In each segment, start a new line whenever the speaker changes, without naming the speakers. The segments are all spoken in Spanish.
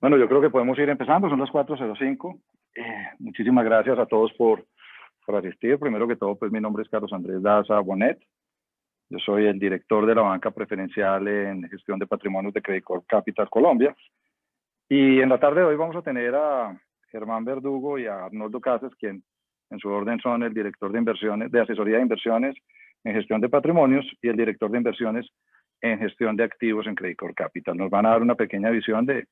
Bueno, yo creo que podemos ir empezando, son las 4:05. Muchísimas gracias a todos por asistir. Primero que todo, pues mi nombre es Carlos Andrés Daza Bonet. Yo soy el director de la banca preferencial en gestión de patrimonios de Credit Corp Capital Colombia. Y en la tarde de hoy vamos a tener a Germán Verdugo y a Arnoldo Casas, quien en su orden son el director de inversiones, de asesoría de inversiones en gestión de patrimonios y el director de inversiones en gestión de activos en Credit Corp Capital. Nos van a dar una pequeña visión desde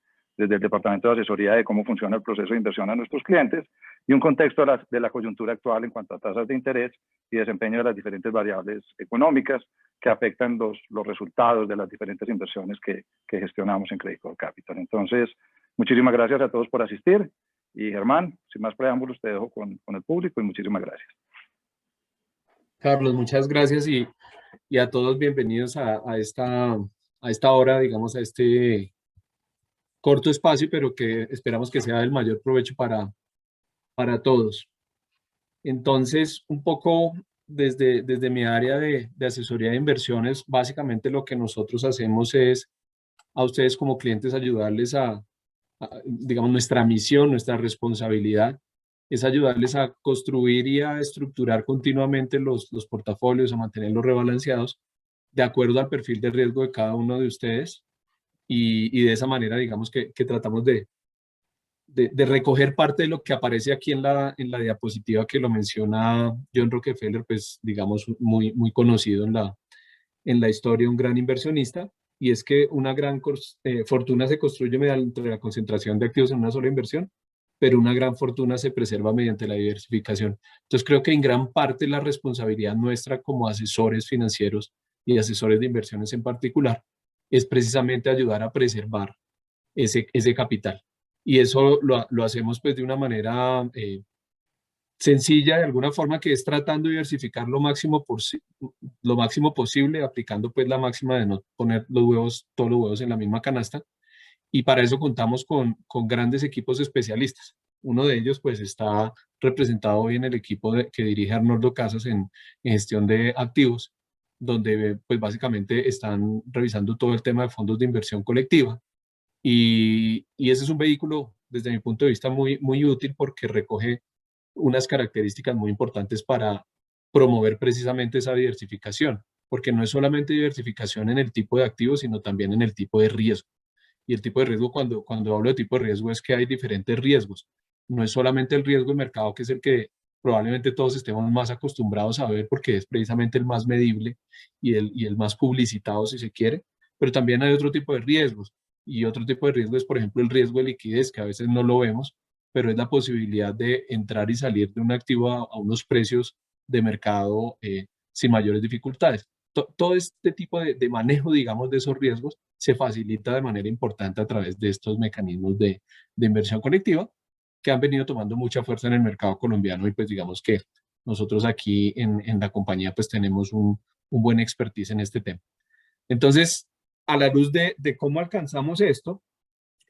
el departamento de asesoría de cómo funciona el proceso de inversión a nuestros clientes y un contexto de la coyuntura actual en cuanto a tasas de interés y desempeño de las diferentes variables económicas que afectan los resultados de las diferentes inversiones que gestionamos en Credit Corp Capital. Entonces, muchísimas gracias a todos por asistir y Germán, sin más preámbulos, te dejo con el público y muchísimas gracias.
Carlos, muchas gracias y a todos bienvenidos a esta hora, digamos, a este corto espacio, pero que esperamos que sea del mayor provecho para todos. Entonces, un poco desde mi área de asesoría de inversiones, básicamente lo que nosotros hacemos es a ustedes como clientes ayudarles digamos, nuestra misión, nuestra responsabilidad es ayudarles a construir y a estructurar continuamente los portafolios, a mantenerlos rebalanceados de acuerdo al perfil de riesgo de cada uno de ustedes y de esa manera, digamos, que tratamos de recoger parte de lo que aparece aquí en la diapositiva que lo menciona John Rockefeller, pues, digamos, muy conocido en la historia, un gran inversionista, y es que una gran fortuna se construye mediante la concentración de activos en una sola inversión, pero una gran fortuna se preserva mediante la diversificación. Entonces creo que en gran parte la responsabilidad nuestra como asesores financieros y asesores de inversiones en particular es precisamente ayudar a preservar ese capital. Y eso lo hacemos pues de una manera sencilla, de alguna forma, que es tratando de diversificar lo máximo posible, aplicando pues la máxima de no poner todos los huevos en la misma canasta. Y para eso contamos con grandes equipos especialistas. Uno de ellos pues está representado hoy en el equipo que dirige Arnoldo Casas en gestión de activos, donde pues básicamente están revisando todo el tema de fondos de inversión colectiva. Y ese es un vehículo, desde mi punto de vista, muy útil porque recoge unas características muy importantes para promover precisamente esa diversificación, porque no es solamente diversificación en el tipo de activos, sino también en el tipo de riesgo. Y el tipo de riesgo, cuando hablo de tipo de riesgo, es que hay diferentes riesgos. No es solamente el riesgo de mercado, que es el que probablemente todos estemos más acostumbrados a ver, porque es precisamente el más medible y el más publicitado, si se quiere, pero también hay otro tipo de riesgos. Y otro tipo de riesgo es, por ejemplo, el riesgo de liquidez, que a veces no lo vemos, pero es la posibilidad de entrar y salir de un activo a unos precios de mercado sin mayores dificultades. Todo este tipo de manejo, digamos, de esos riesgos se facilita de manera importante a través de estos mecanismos de inversión colectiva que han venido tomando mucha fuerza en el mercado colombiano y pues digamos que nosotros aquí en la compañía pues tenemos un buen expertise en este tema. Entonces, a la luz de cómo alcanzamos esto,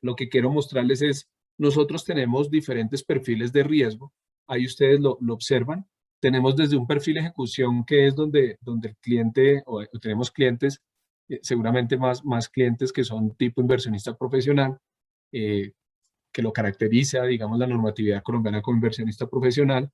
lo que quiero mostrarles es, nosotros tenemos diferentes perfiles de riesgo, ahí ustedes lo observan, tenemos desde un perfil ejecución que es donde el cliente, o tenemos clientes, seguramente más clientes que son tipo inversionista profesional, eh, que lo caracteriza, digamos, la normatividad colombiana como inversionista profesional,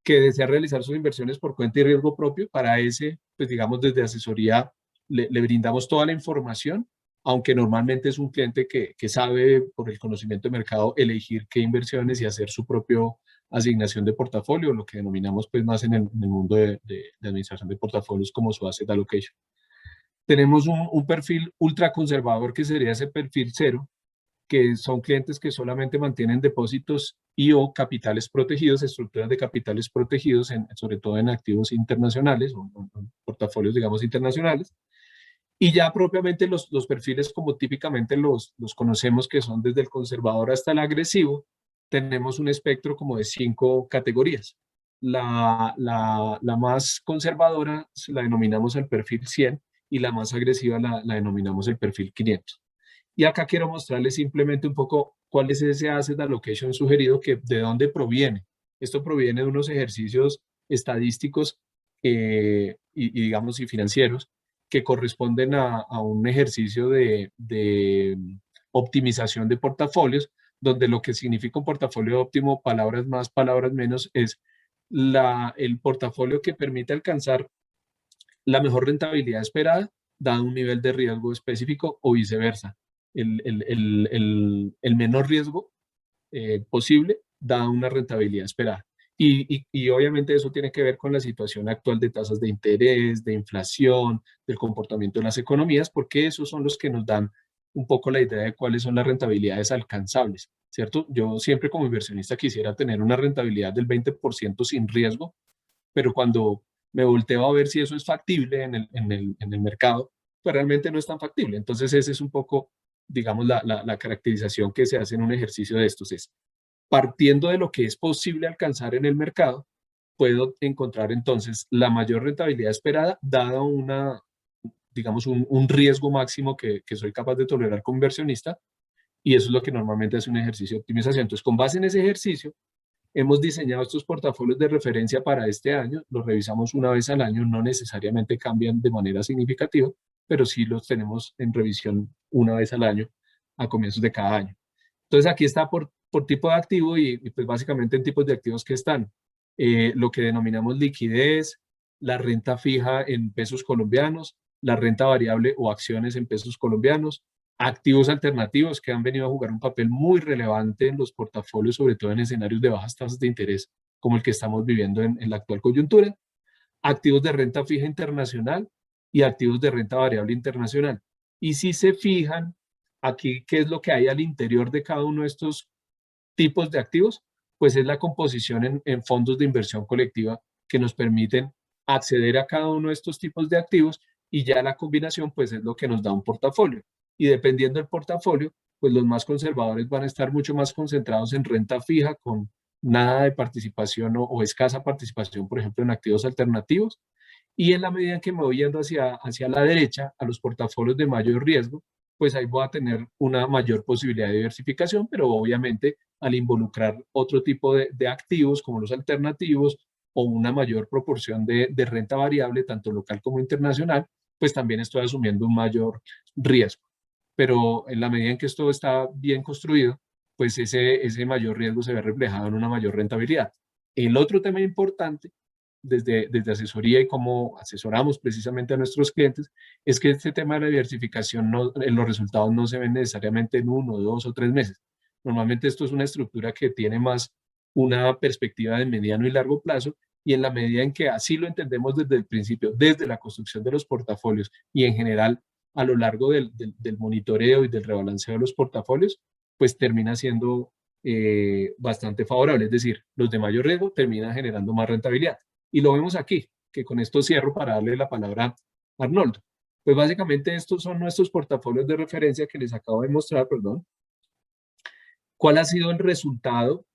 que desea realizar sus inversiones por cuenta y riesgo propio. Para ese, pues digamos, desde asesoría le brindamos toda la información, aunque normalmente es un cliente que sabe por el conocimiento de mercado elegir qué inversiones y hacer su propio asignación de portafolio, lo que denominamos pues más en el mundo de administración de portafolios como su asset allocation. Tenemos un perfil ultra conservador que sería ese perfil cero, que son clientes que solamente mantienen depósitos y o capitales protegidos, estructuras de capitales protegidos, sobre todo en activos internacionales o portafolios, digamos, internacionales. Y ya propiamente los perfiles como típicamente los conocemos, que son desde el conservador hasta el agresivo, tenemos un espectro como de 5 categorías. La más conservadora la denominamos el perfil 100 y la más agresiva la denominamos el perfil 500. Y acá quiero mostrarles simplemente un poco cuál es ese asset allocation sugerido, de dónde proviene. Esto proviene de unos ejercicios estadísticos digamos, y financieros que corresponden a un ejercicio de optimización de portafolios, donde lo que significa un portafolio óptimo, palabras más, palabras menos, es el portafolio que permite alcanzar la mejor rentabilidad esperada, dado un nivel de riesgo específico o viceversa. El menor riesgo posible, dada una rentabilidad esperada. Y obviamente eso tiene que ver con la situación actual de tasas de interés, de inflación, del comportamiento de las economías, porque esos son los que nos dan un poco la idea de cuáles son las rentabilidades alcanzables, ¿cierto? Yo siempre como inversionista quisiera tener una rentabilidad del 20% sin riesgo, pero cuando me volteo a ver si eso es factible en el mercado, pues realmente no es tan factible. Entonces ese es un poco, digamos, la caracterización que se hace en un ejercicio de estos, es partiendo de lo que es posible alcanzar en el mercado, puedo encontrar entonces la mayor rentabilidad esperada, dada digamos, un riesgo máximo que soy capaz de tolerar como inversionista, y eso es lo que normalmente hace un ejercicio de optimización. Entonces, con base en ese ejercicio, hemos diseñado estos portafolios de referencia para este año, los revisamos una vez al año, no necesariamente cambian de manera significativa, pero sí los tenemos en revisión una vez al año, a comienzos de cada año. Entonces aquí está por tipo de activo y pues básicamente en tipos de activos que están. Lo que denominamos liquidez, la renta fija en pesos colombianos, la renta variable o acciones en pesos colombianos, activos alternativos que han venido a jugar un papel muy relevante en los portafolios, sobre todo en escenarios de bajas tasas de interés, como el que estamos viviendo en la actual coyuntura, activos de renta fija internacional y activos de renta variable internacional. Y si se fijan aquí, ¿qué es lo que hay al interior de cada uno de estos tipos de activos? Pues es la composición en fondos de inversión colectiva que nos permiten acceder a cada uno de estos tipos de activos, y ya la combinación pues es lo que nos da un portafolio. Y dependiendo del portafolio, pues los más conservadores van a estar mucho más concentrados en renta fija con nada de participación o escasa participación, por ejemplo, en activos alternativos. Y en la medida en que me voy yendo hacia la derecha, a los portafolios de mayor riesgo, pues ahí voy a tener una mayor posibilidad de diversificación, pero obviamente al involucrar otro tipo de activos como los alternativos o una mayor proporción de renta variable, tanto local como internacional, pues también estoy asumiendo un mayor riesgo. Pero en la medida en que esto está bien construido, pues ese mayor riesgo se ve reflejado en una mayor rentabilidad. El otro tema importante desde asesoría y cómo asesoramos precisamente a nuestros clientes, es que este tema de la diversificación, los resultados no se ven necesariamente en 1, 2 o 3 meses. Normalmente esto es una estructura que tiene más una perspectiva de mediano y largo plazo, y en la medida en que así lo entendemos desde el principio, desde la construcción de los portafolios y en general a lo largo del monitoreo y del rebalanceo de los portafolios, pues termina siendo bastante favorable. Es decir, los de mayor riesgo terminan generando más rentabilidad. Y lo vemos aquí, que con esto cierro para darle la palabra a Arnoldo. Pues básicamente estos son nuestros portafolios de referencia que les acabo de mostrar, perdón. ¿Cuál ha sido el resultado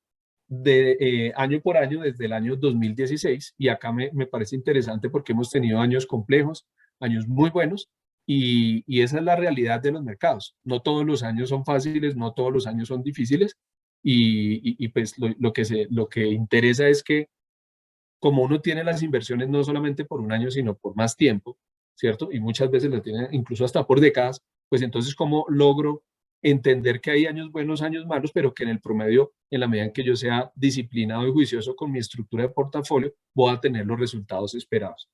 de año por año desde el año 2016? Y acá me parece interesante porque hemos tenido años complejos, años muy buenos, y esa es la realidad de los mercados. No todos los años son fáciles, no todos los años son difíciles, y pues lo que interesa es que como uno tiene las inversiones no solamente por un año, sino por más tiempo, ¿cierto? Y muchas veces las tiene incluso hasta por décadas, pues entonces, ¿cómo logro entender que hay años buenos, años malos, pero que en el promedio, en la medida en que yo sea disciplinado y juicioso con mi estructura de portafolio, voy a tener los resultados esperados?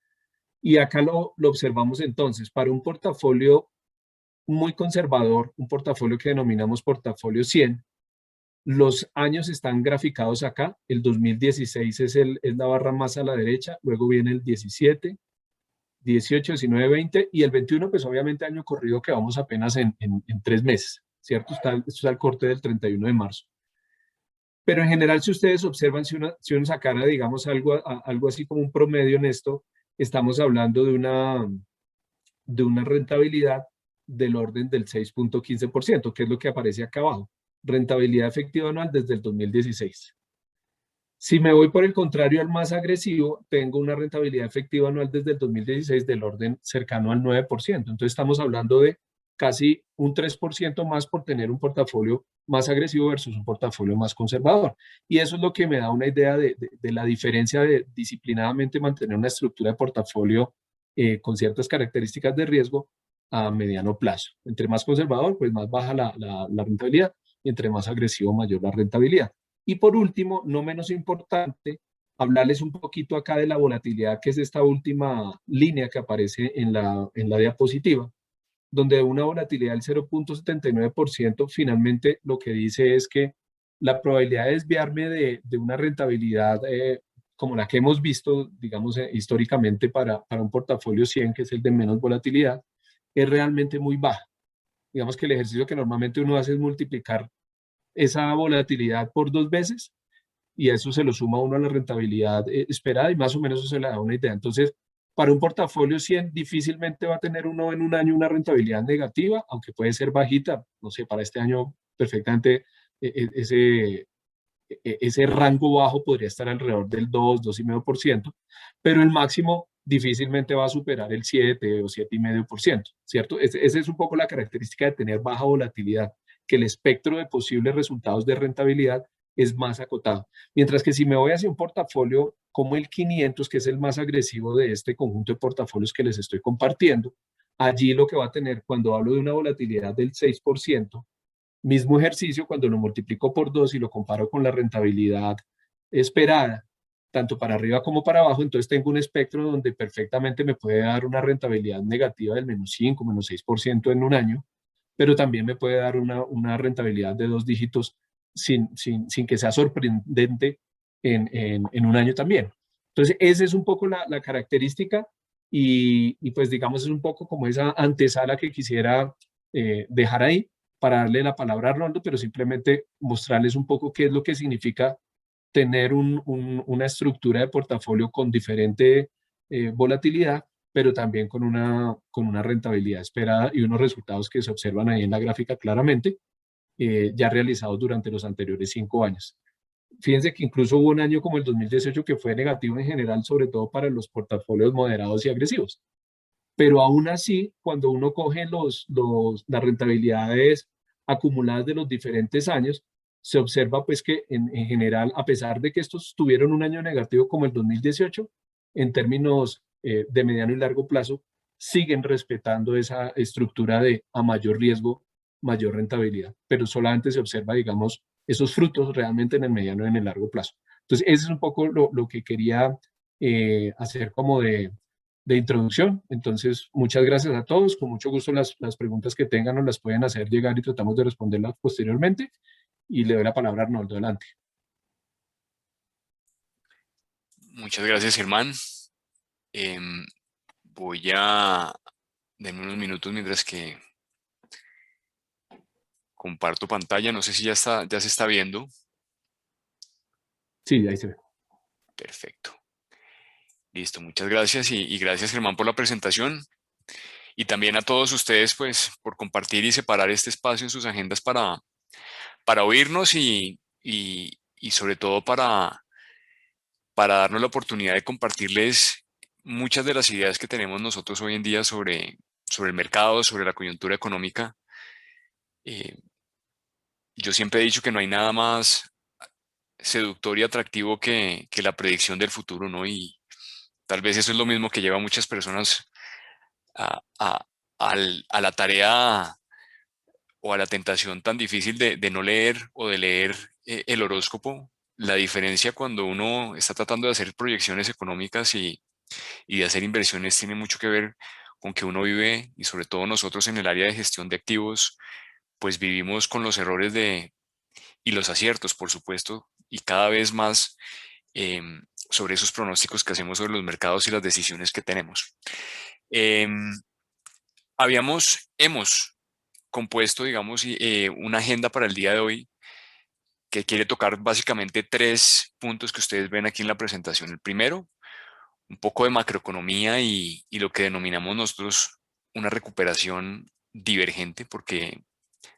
Y acá lo observamos entonces, para un portafolio muy conservador, un portafolio que denominamos portafolio 100, los años están graficados acá. El 2016 es la barra más a la derecha, luego viene el 17, 18, 19, 20 y el 21, pues obviamente año corrido que vamos apenas en 3 meses, ¿cierto? Esto está al corte del 31 de marzo. Pero en general, si ustedes observan, si uno sacara, digamos, algo así como un promedio en esto, estamos hablando de una rentabilidad del orden del 6.15%, que es lo que aparece acá abajo. Rentabilidad efectiva anual desde el 2016. Si me voy por el contrario al más agresivo, tengo una rentabilidad efectiva anual desde el 2016 del orden cercano al 9%. Entonces estamos hablando de casi un 3% más por tener un portafolio más agresivo versus un portafolio más conservador. Y eso es lo que me da una idea de la diferencia de disciplinadamente mantener una estructura de portafolio con ciertas características de riesgo a mediano plazo. Entre más conservador, pues más baja la rentabilidad, y entre más agresivo, mayor la rentabilidad. Y por último, no menos importante, hablarles un poquito acá de la volatilidad, que es esta última línea que aparece en la diapositiva, donde una volatilidad del 0,79% finalmente lo que dice es que la probabilidad de desviarme de una rentabilidad como la que hemos visto, digamos, históricamente para un portafolio 100, que es el de menos volatilidad, es realmente muy baja. Digamos que el ejercicio que normalmente uno hace es multiplicar esa volatilidad por 2 veces, y eso se lo suma uno a la rentabilidad esperada, y más o menos eso se le da una idea. Entonces, para un portafolio 100 difícilmente va a tener uno en un año una rentabilidad negativa, aunque puede ser bajita. No sé, para este año perfectamente ese, ese rango bajo podría estar alrededor del 2,5%, pero el máximo difícilmente va a superar el 7 o 7,5%, ¿cierto? Esa es un poco la característica de tener baja volatilidad, que el espectro de posibles resultados de rentabilidad es más acotado. Mientras que si me voy hacia un portafolio como el 500, que es el más agresivo de este conjunto de portafolios que les estoy compartiendo, allí lo que va a tener cuando hablo de una volatilidad del 6%, mismo ejercicio, cuando lo multiplico por 2 y lo comparo con la rentabilidad esperada, tanto para arriba como para abajo, entonces tengo un espectro donde perfectamente me puede dar una rentabilidad negativa del -5, -6% en un año, pero también me puede dar una rentabilidad de 2 dígitos sin que sea sorprendente en un año también. Entonces, esa es un poco la característica, y pues digamos es un poco como esa antesala que quisiera dejar ahí para darle la palabra a Arnoldo, pero simplemente mostrarles un poco qué es lo que significa tener una estructura de portafolio con diferente volatilidad, pero también con una rentabilidad esperada y unos resultados que se observan ahí en la gráfica claramente, ya realizados durante los anteriores 5 años. Fíjense que incluso hubo un año como el 2018 que fue negativo en general, sobre todo para los portafolios moderados y agresivos. Pero aún así, cuando uno coge las rentabilidades acumuladas de los diferentes años, se observa pues que en general, a pesar de que estos tuvieron un año negativo como el 2018, en términos de mediano y largo plazo, siguen respetando esa estructura de a mayor riesgo, mayor rentabilidad, pero solamente se observa, digamos, esos frutos realmente en el mediano y en el largo plazo. Entonces, ese es un poco lo que quería hacer como de introducción. Entonces, muchas gracias a todos. Con mucho gusto las preguntas que tengan nos las pueden hacer llegar y tratamos de responderlas posteriormente. Y le doy la palabra a Arnoldo. Adelante.
Muchas gracias, Germán. Em, Voy a darme unos minutos mientras que comparto pantalla. No sé si ya se está viendo.
Sí, ahí se ve.
Perfecto. Listo, muchas gracias y gracias, Germán, por la presentación. Y también a todos ustedes, pues, por compartir y separar este espacio en sus agendas para oírnos y sobre todo para darnos la oportunidad de compartirles muchas de las ideas que tenemos nosotros hoy en día sobre el mercado, sobre la coyuntura económica. Eh, yo siempre he dicho que no hay nada más seductor y atractivo que la predicción del futuro, ¿no? Y tal vez eso es lo mismo que lleva a muchas personas a, a- a la tarea o a la tentación tan difícil de no leer o de leer el horóscopo. La diferencia cuando uno está tratando de hacer proyecciones económicas y de hacer inversiones tiene mucho que ver con que uno vive, y sobre todo nosotros en el área de gestión de activos, pues vivimos con los errores y los aciertos, por supuesto, y cada vez más sobre esos pronósticos que hacemos sobre los mercados y las decisiones que tenemos. Em, hemos compuesto, digamos, una agenda para el día de hoy que quiere tocar básicamente tres puntos que ustedes ven aquí en la presentación. El primero, un poco de macroeconomía y lo que denominamos nosotros una recuperación divergente, porque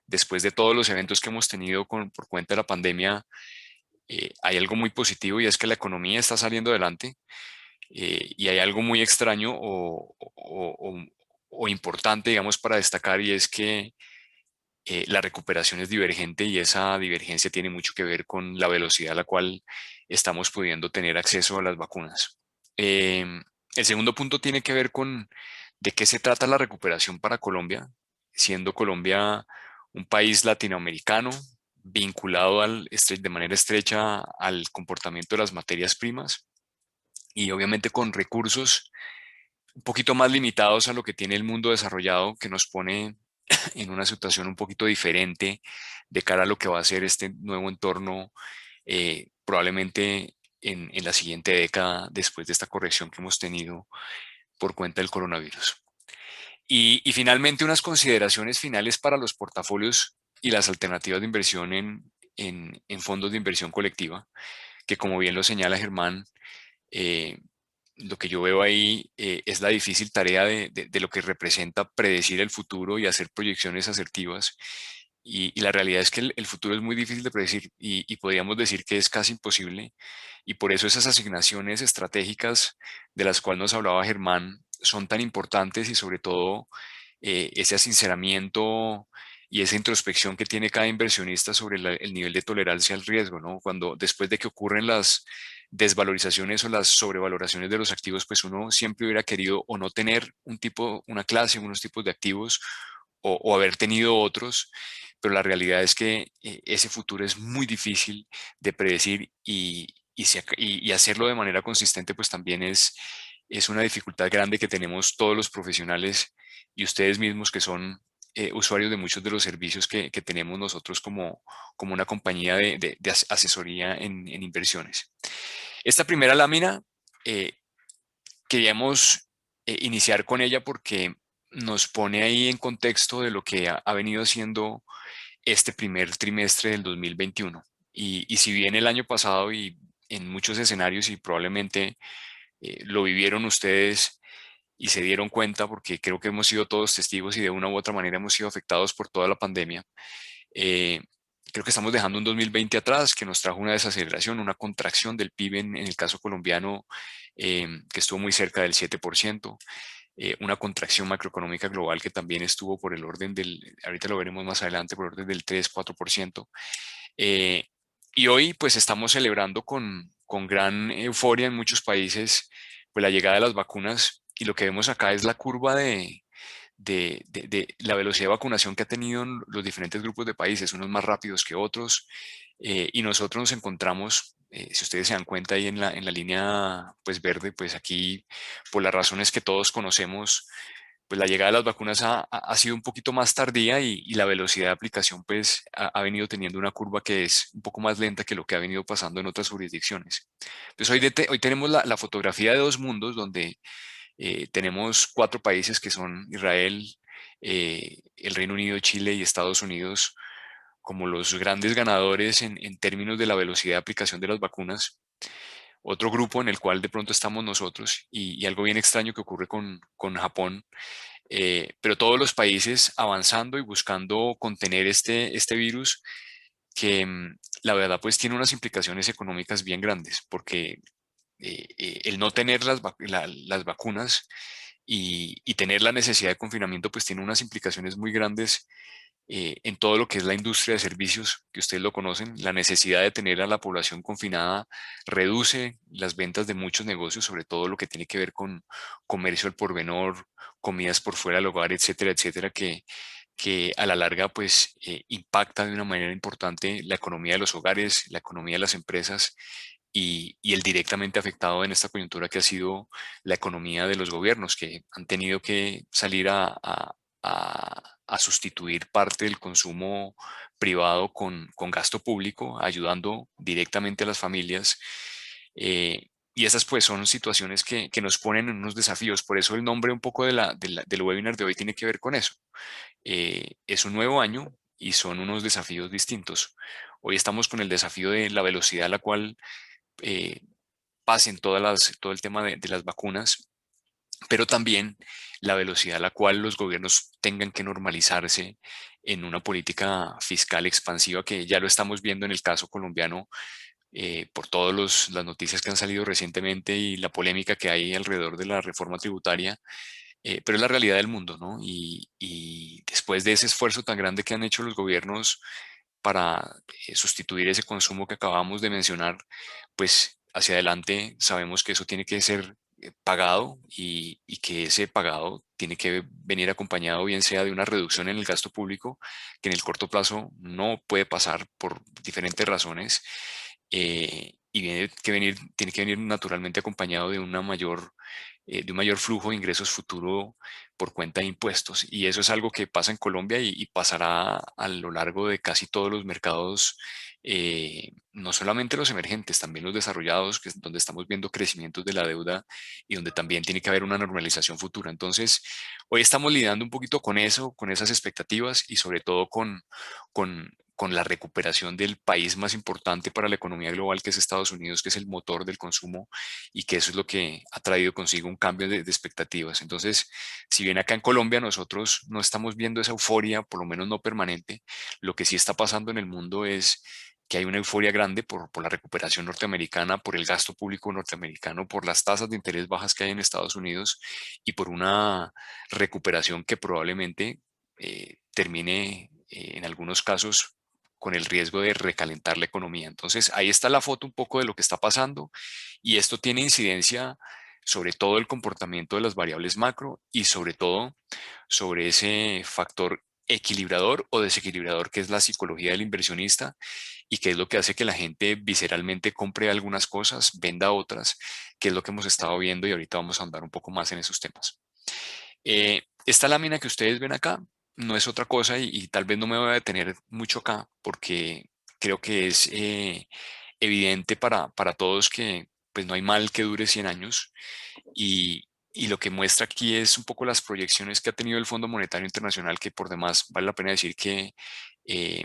después de todos los eventos que hemos tenido por cuenta de la pandemia, hay algo muy positivo y es que la economía está saliendo adelante, y hay algo muy extraño o importante, digamos, para destacar, y es que la recuperación es divergente y esa divergencia tiene mucho que ver con la velocidad a la cual estamos pudiendo tener acceso a las vacunas. El segundo punto tiene que ver con ¿De qué se trata la recuperación para Colombia? Siendo Colombia un país latinoamericano vinculado de manera estrecha al comportamiento de las materias primas y obviamente con recursos un poquito más limitados a lo que tiene el mundo desarrollado, que nos pone en una situación un poquito diferente de cara a lo que va a ser este nuevo entorno, probablemente en la siguiente década después de esta corrección que hemos tenido por cuenta del coronavirus. Y finalmente unas consideraciones finales para los portafolios y las alternativas de inversión en fondos de inversión colectiva, que como bien lo señala Germán, eh, lo que yo veo ahí es la difícil tarea de lo que representa predecir el futuro y hacer proyecciones asertivas. Y la realidad es que el futuro es muy difícil de predecir y podríamos decir que es casi imposible. Y por eso esas asignaciones estratégicas de las cuales nos hablaba Germán son tan importantes y sobre todo ese asinceramiento y esa introspección que tiene cada inversionista sobre el nivel de tolerancia al riesgo, ¿no? Cuando después de que ocurren las desvalorizaciones o las sobrevaloraciones de los activos, pues uno siempre hubiera querido o no tener una clase, unos tipos de activos o haber tenido otros, pero la realidad es que ese futuro es muy difícil de predecir y hacerlo de manera consistente, pues también es una dificultad grande que tenemos todos los profesionales y ustedes mismos que son usuarios de muchos de los servicios que tenemos nosotros como una compañía de asesoría en inversiones. Esta primera lámina eh, queríamos iniciar con ella porque nos pone ahí en contexto de lo que ha venido haciendo este primer trimestre del 2021. Y si bien el año pasado y en muchos escenarios y probablemente lo vivieron ustedes y se dieron cuenta, porque creo que hemos sido todos testigos y de una u otra manera hemos sido afectados por toda la pandemia, eh, creo que estamos dejando un 2020 atrás que nos trajo una desaceleración, una contracción del PIB en el caso colombiano que estuvo muy cerca del 7%, una contracción macroeconómica global que también estuvo por el orden ahorita lo veremos más adelante, por el orden del 3-4%. Eh, y hoy pues estamos celebrando con gran euforia en muchos países pues la llegada de las vacunas y lo que vemos acá es la curva de la velocidad de vacunación que ha tenido en los diferentes grupos de países, unos más rápidos que otros, y nosotros nos encontramos, si ustedes se dan cuenta ahí en la línea pues verde, pues aquí por las razones que todos conocemos, pues la llegada de las vacunas ha sido un poquito más tardía y la velocidad de aplicación pues ha venido teniendo una curva que es un poco más lenta que lo que ha venido pasando en otras jurisdicciones. Entonces hoy tenemos la fotografía de dos mundos donde tenemos cuatro países que son Israel, el Reino Unido, Chile y Estados Unidos como los grandes ganadores en términos de la velocidad de aplicación de las vacunas. Otro grupo en el cual de pronto estamos nosotros y algo bien extraño que ocurre con Japón, pero todos los países avanzando y buscando contener este virus que la verdad pues tiene unas implicaciones económicas bien grandes porque el no tener las vacunas y tener la necesidad de confinamiento, pues tiene unas implicaciones muy grandes en todo lo que es la industria de servicios, que ustedes lo conocen. La necesidad de tener a la población confinada reduce las ventas de muchos negocios, sobre todo lo que tiene que ver con comercio al por menor, comidas por fuera del hogar, etcétera, etcétera, que a la larga pues impacta de una manera importante la economía de los hogares, la economía de las empresas y el directamente afectado en esta coyuntura que ha sido la economía de los gobiernos, que han tenido que salir a sustituir parte del consumo privado con gasto público, ayudando directamente a las familias. Y esas pues son situaciones que nos ponen en unos desafíos. Por eso el nombre un poco del webinar de hoy tiene que ver con eso. Es un nuevo año y son unos desafíos distintos. Hoy estamos con el desafío de la velocidad a la cual eh, pasen todo el tema de las vacunas, pero también la velocidad a la cual los gobiernos tengan que normalizarse en una política fiscal expansiva que ya lo estamos viendo en el caso colombiano por todas las noticias que han salido recientemente y la polémica que hay alrededor de la reforma tributaria, pero es la realidad del mundo, ¿no? Y después de ese esfuerzo tan grande que han hecho los gobiernos para sustituir ese consumo que acabamos de mencionar, pues hacia adelante sabemos que eso tiene que ser pagado y que ese pagado tiene que venir acompañado bien sea de una reducción en el gasto público, que en el corto plazo no puede pasar por diferentes razones, y tiene que venir naturalmente acompañado de un mayor flujo de ingresos futuro por cuenta de impuestos. Y eso es algo que pasa en Colombia y pasará a lo largo de casi todos los mercados, no solamente los emergentes, también los desarrollados, que es donde estamos viendo crecimientos de la deuda y donde también tiene que haber una normalización futura. Entonces, hoy estamos lidiando un poquito con eso, con esas expectativas y sobre todo con la recuperación del país más importante para la economía global, que es Estados Unidos, que es el motor del consumo y que eso es lo que ha traído consigo un cambio de expectativas. Entonces, si bien acá en Colombia nosotros no estamos viendo esa euforia, por lo menos no permanente, lo que sí está pasando en el mundo es que hay una euforia grande por la recuperación norteamericana, por el gasto público norteamericano, por las tasas de interés bajas que hay en Estados Unidos y por una recuperación que probablemente termine en algunos casos con el riesgo de recalentar la economía. Entonces, ahí está la foto un poco de lo que está pasando y esto tiene incidencia sobre todo el comportamiento de las variables macro y sobre todo sobre ese factor equilibrador o desequilibrador que es la psicología del inversionista y que es lo que hace que la gente visceralmente compre algunas cosas, venda otras, que es lo que hemos estado viendo y ahorita vamos a andar un poco más en esos temas. Esta lámina que ustedes ven acá no es otra cosa y tal vez no me voy a detener mucho acá porque creo que es evidente para todos que pues no hay mal que dure 100 años y lo que muestra aquí es un poco las proyecciones que ha tenido el Fondo Monetario Internacional, que por demás vale la pena decir que eh,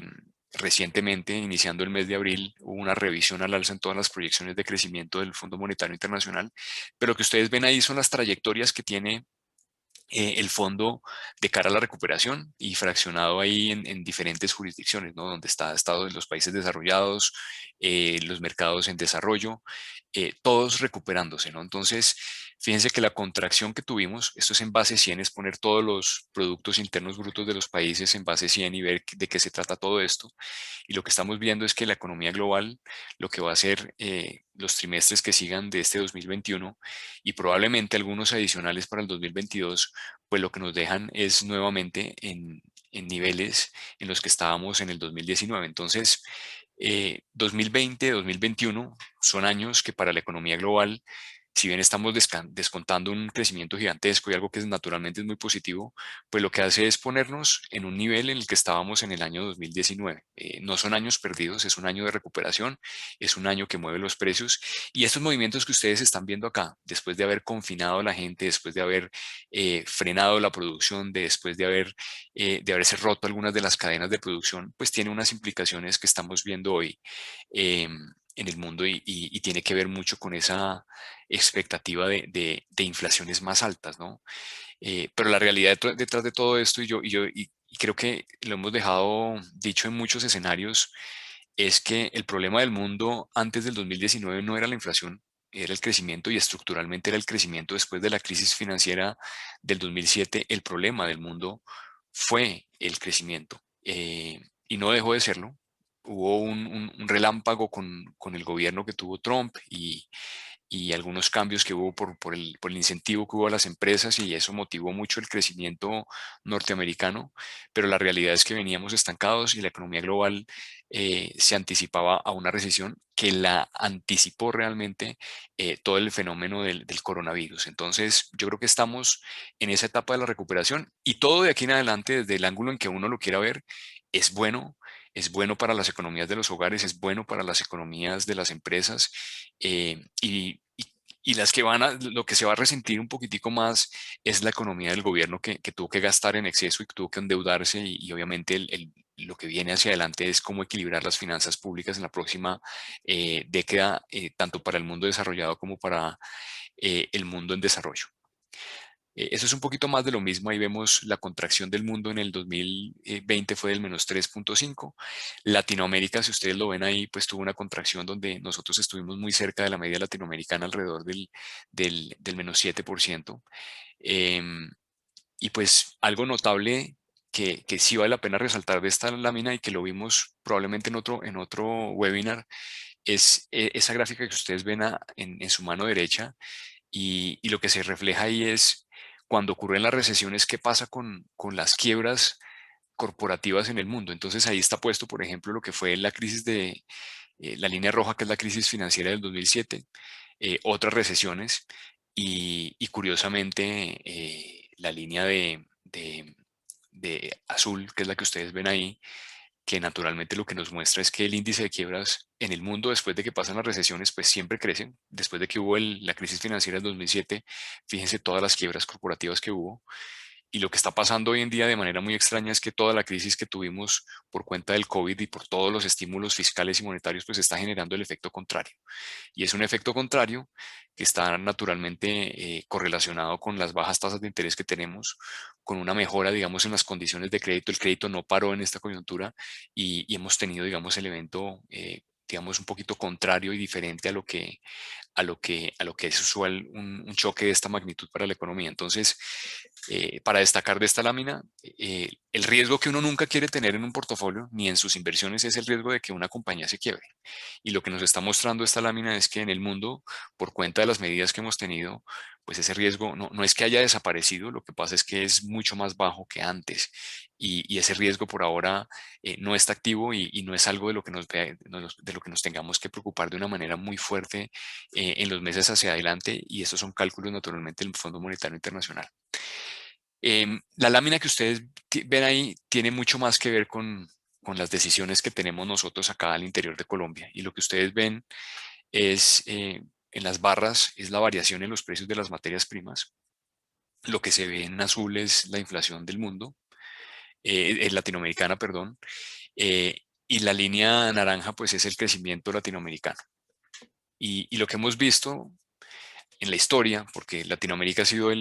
recientemente, iniciando el mes de abril, hubo una revisión al alza en todas las proyecciones de crecimiento del Fondo Monetario Internacional, pero lo que ustedes ven ahí son las trayectorias que tiene el fondo de cara a la recuperación y fraccionado ahí en diferentes jurisdicciones, ¿no? Donde está Estados de los países desarrollados, los mercados en desarrollo, todos recuperándose, ¿no? Entonces, fíjense que la contracción que tuvimos, esto es en base 100, es poner todos los productos internos brutos de los países en base 100 y ver de qué se trata todo esto. Y lo que estamos viendo es que la economía global, lo que va a ser los trimestres que sigan de este 2021 y probablemente algunos adicionales para el 2022, pues lo que nos dejan es nuevamente en niveles en los que estábamos en el 2019. Entonces, 2020, 2021 son años que para la economía global, si bien estamos descontando un crecimiento gigantesco y algo que es naturalmente es muy positivo, pues lo que hace es ponernos en un nivel en el que estábamos en el año 2019. No son años perdidos, es un año de recuperación, es un año que mueve los precios y estos movimientos que ustedes están viendo acá, después de haber confinado a la gente, después de haber frenado la producción, después de haberse roto algunas de las cadenas de producción, pues tiene unas implicaciones que estamos viendo hoy en el mundo y tiene que ver mucho con esa expectativa de inflaciones más altas, ¿no? Pero la realidad detrás de todo esto, y creo que lo hemos dejado dicho en muchos escenarios, es que el problema del mundo antes del 2019 no era la inflación, era el crecimiento y estructuralmente era el crecimiento después de la crisis financiera del 2007. El problema del mundo fue el crecimiento y no dejó de serlo. Hubo un relámpago con el gobierno que tuvo Trump y algunos cambios que hubo por el incentivo que hubo a las empresas y eso motivó mucho el crecimiento norteamericano, pero la realidad es que veníamos estancados y la economía global se anticipaba a una recesión que la anticipó realmente todo el fenómeno del coronavirus. Entonces, yo creo que estamos en esa etapa de la recuperación y todo de aquí en adelante, desde el ángulo en que uno lo quiera ver, es bueno. Es bueno para las economías de los hogares, es bueno para las economías de las empresas y las que lo que se va a resentir un poquitico más es la economía del gobierno que tuvo que gastar en exceso y que tuvo que endeudarse y obviamente lo que viene hacia adelante es cómo equilibrar las finanzas públicas en la próxima década, tanto para el mundo desarrollado como para el mundo en desarrollo. Eso es un poquito más de lo mismo. Ahí vemos la contracción del mundo en el 2020 fue del -3.5. Latinoamérica, si ustedes lo ven ahí, pues tuvo una contracción donde nosotros estuvimos muy cerca de la media latinoamericana, alrededor del -7%. Y pues algo notable que sí vale la pena resaltar de esta lámina y que lo vimos probablemente en otro webinar es esa gráfica que ustedes ven en su mano derecha y lo que se refleja ahí es cuando ocurren las recesiones, qué pasa con las quiebras corporativas en el mundo. Entonces ahí está puesto, por ejemplo, lo que fue la crisis de la línea roja, que es la crisis financiera del 2007, otras recesiones y curiosamente la línea de azul, que es la que ustedes ven ahí, que naturalmente lo que nos muestra es que el índice de quiebras en el mundo después de que pasan las recesiones pues siempre crecen. Después de que hubo la crisis financiera del 2007, fíjense todas las quiebras corporativas que hubo. Y lo que está pasando hoy en día de manera muy extraña es que toda la crisis que tuvimos por cuenta del COVID y por todos los estímulos fiscales y monetarios pues está generando el efecto contrario. Y es un efecto contrario que está naturalmente correlacionado con las bajas tasas de interés que tenemos, con una mejora, digamos, en las condiciones de crédito. El crédito no paró en esta coyuntura y hemos tenido, digamos, el evento, digamos, un poquito contrario y diferente a lo que es usual un choque de esta magnitud para la economía. Entonces, para destacar de esta lámina, el riesgo que uno nunca quiere tener en un portafolio ni en sus inversiones es el riesgo de que una compañía se quiebre. Y lo que nos está mostrando esta lámina es que en el mundo, por cuenta de las medidas que hemos tenido, pues ese riesgo no es que haya desaparecido, lo que pasa es que es mucho más bajo que antes. Y ese riesgo por ahora no está activo y no es algo de lo que de lo que nos tengamos que preocupar de una manera muy fuerte en los meses hacia adelante. Y estos son cálculos naturalmente del Fondo Monetario Internacional. La lámina que ustedes ven ahí tiene mucho más que ver con las decisiones que tenemos nosotros acá al interior de Colombia. Y lo que ustedes ven es, en las barras, es la variación en los precios de las materias primas. Lo que se ve en azul es la inflación del mundo, latinoamericana, perdón. Y la línea naranja, pues, es el crecimiento latinoamericano. Y lo que hemos visto en la historia, porque Latinoamérica ha sido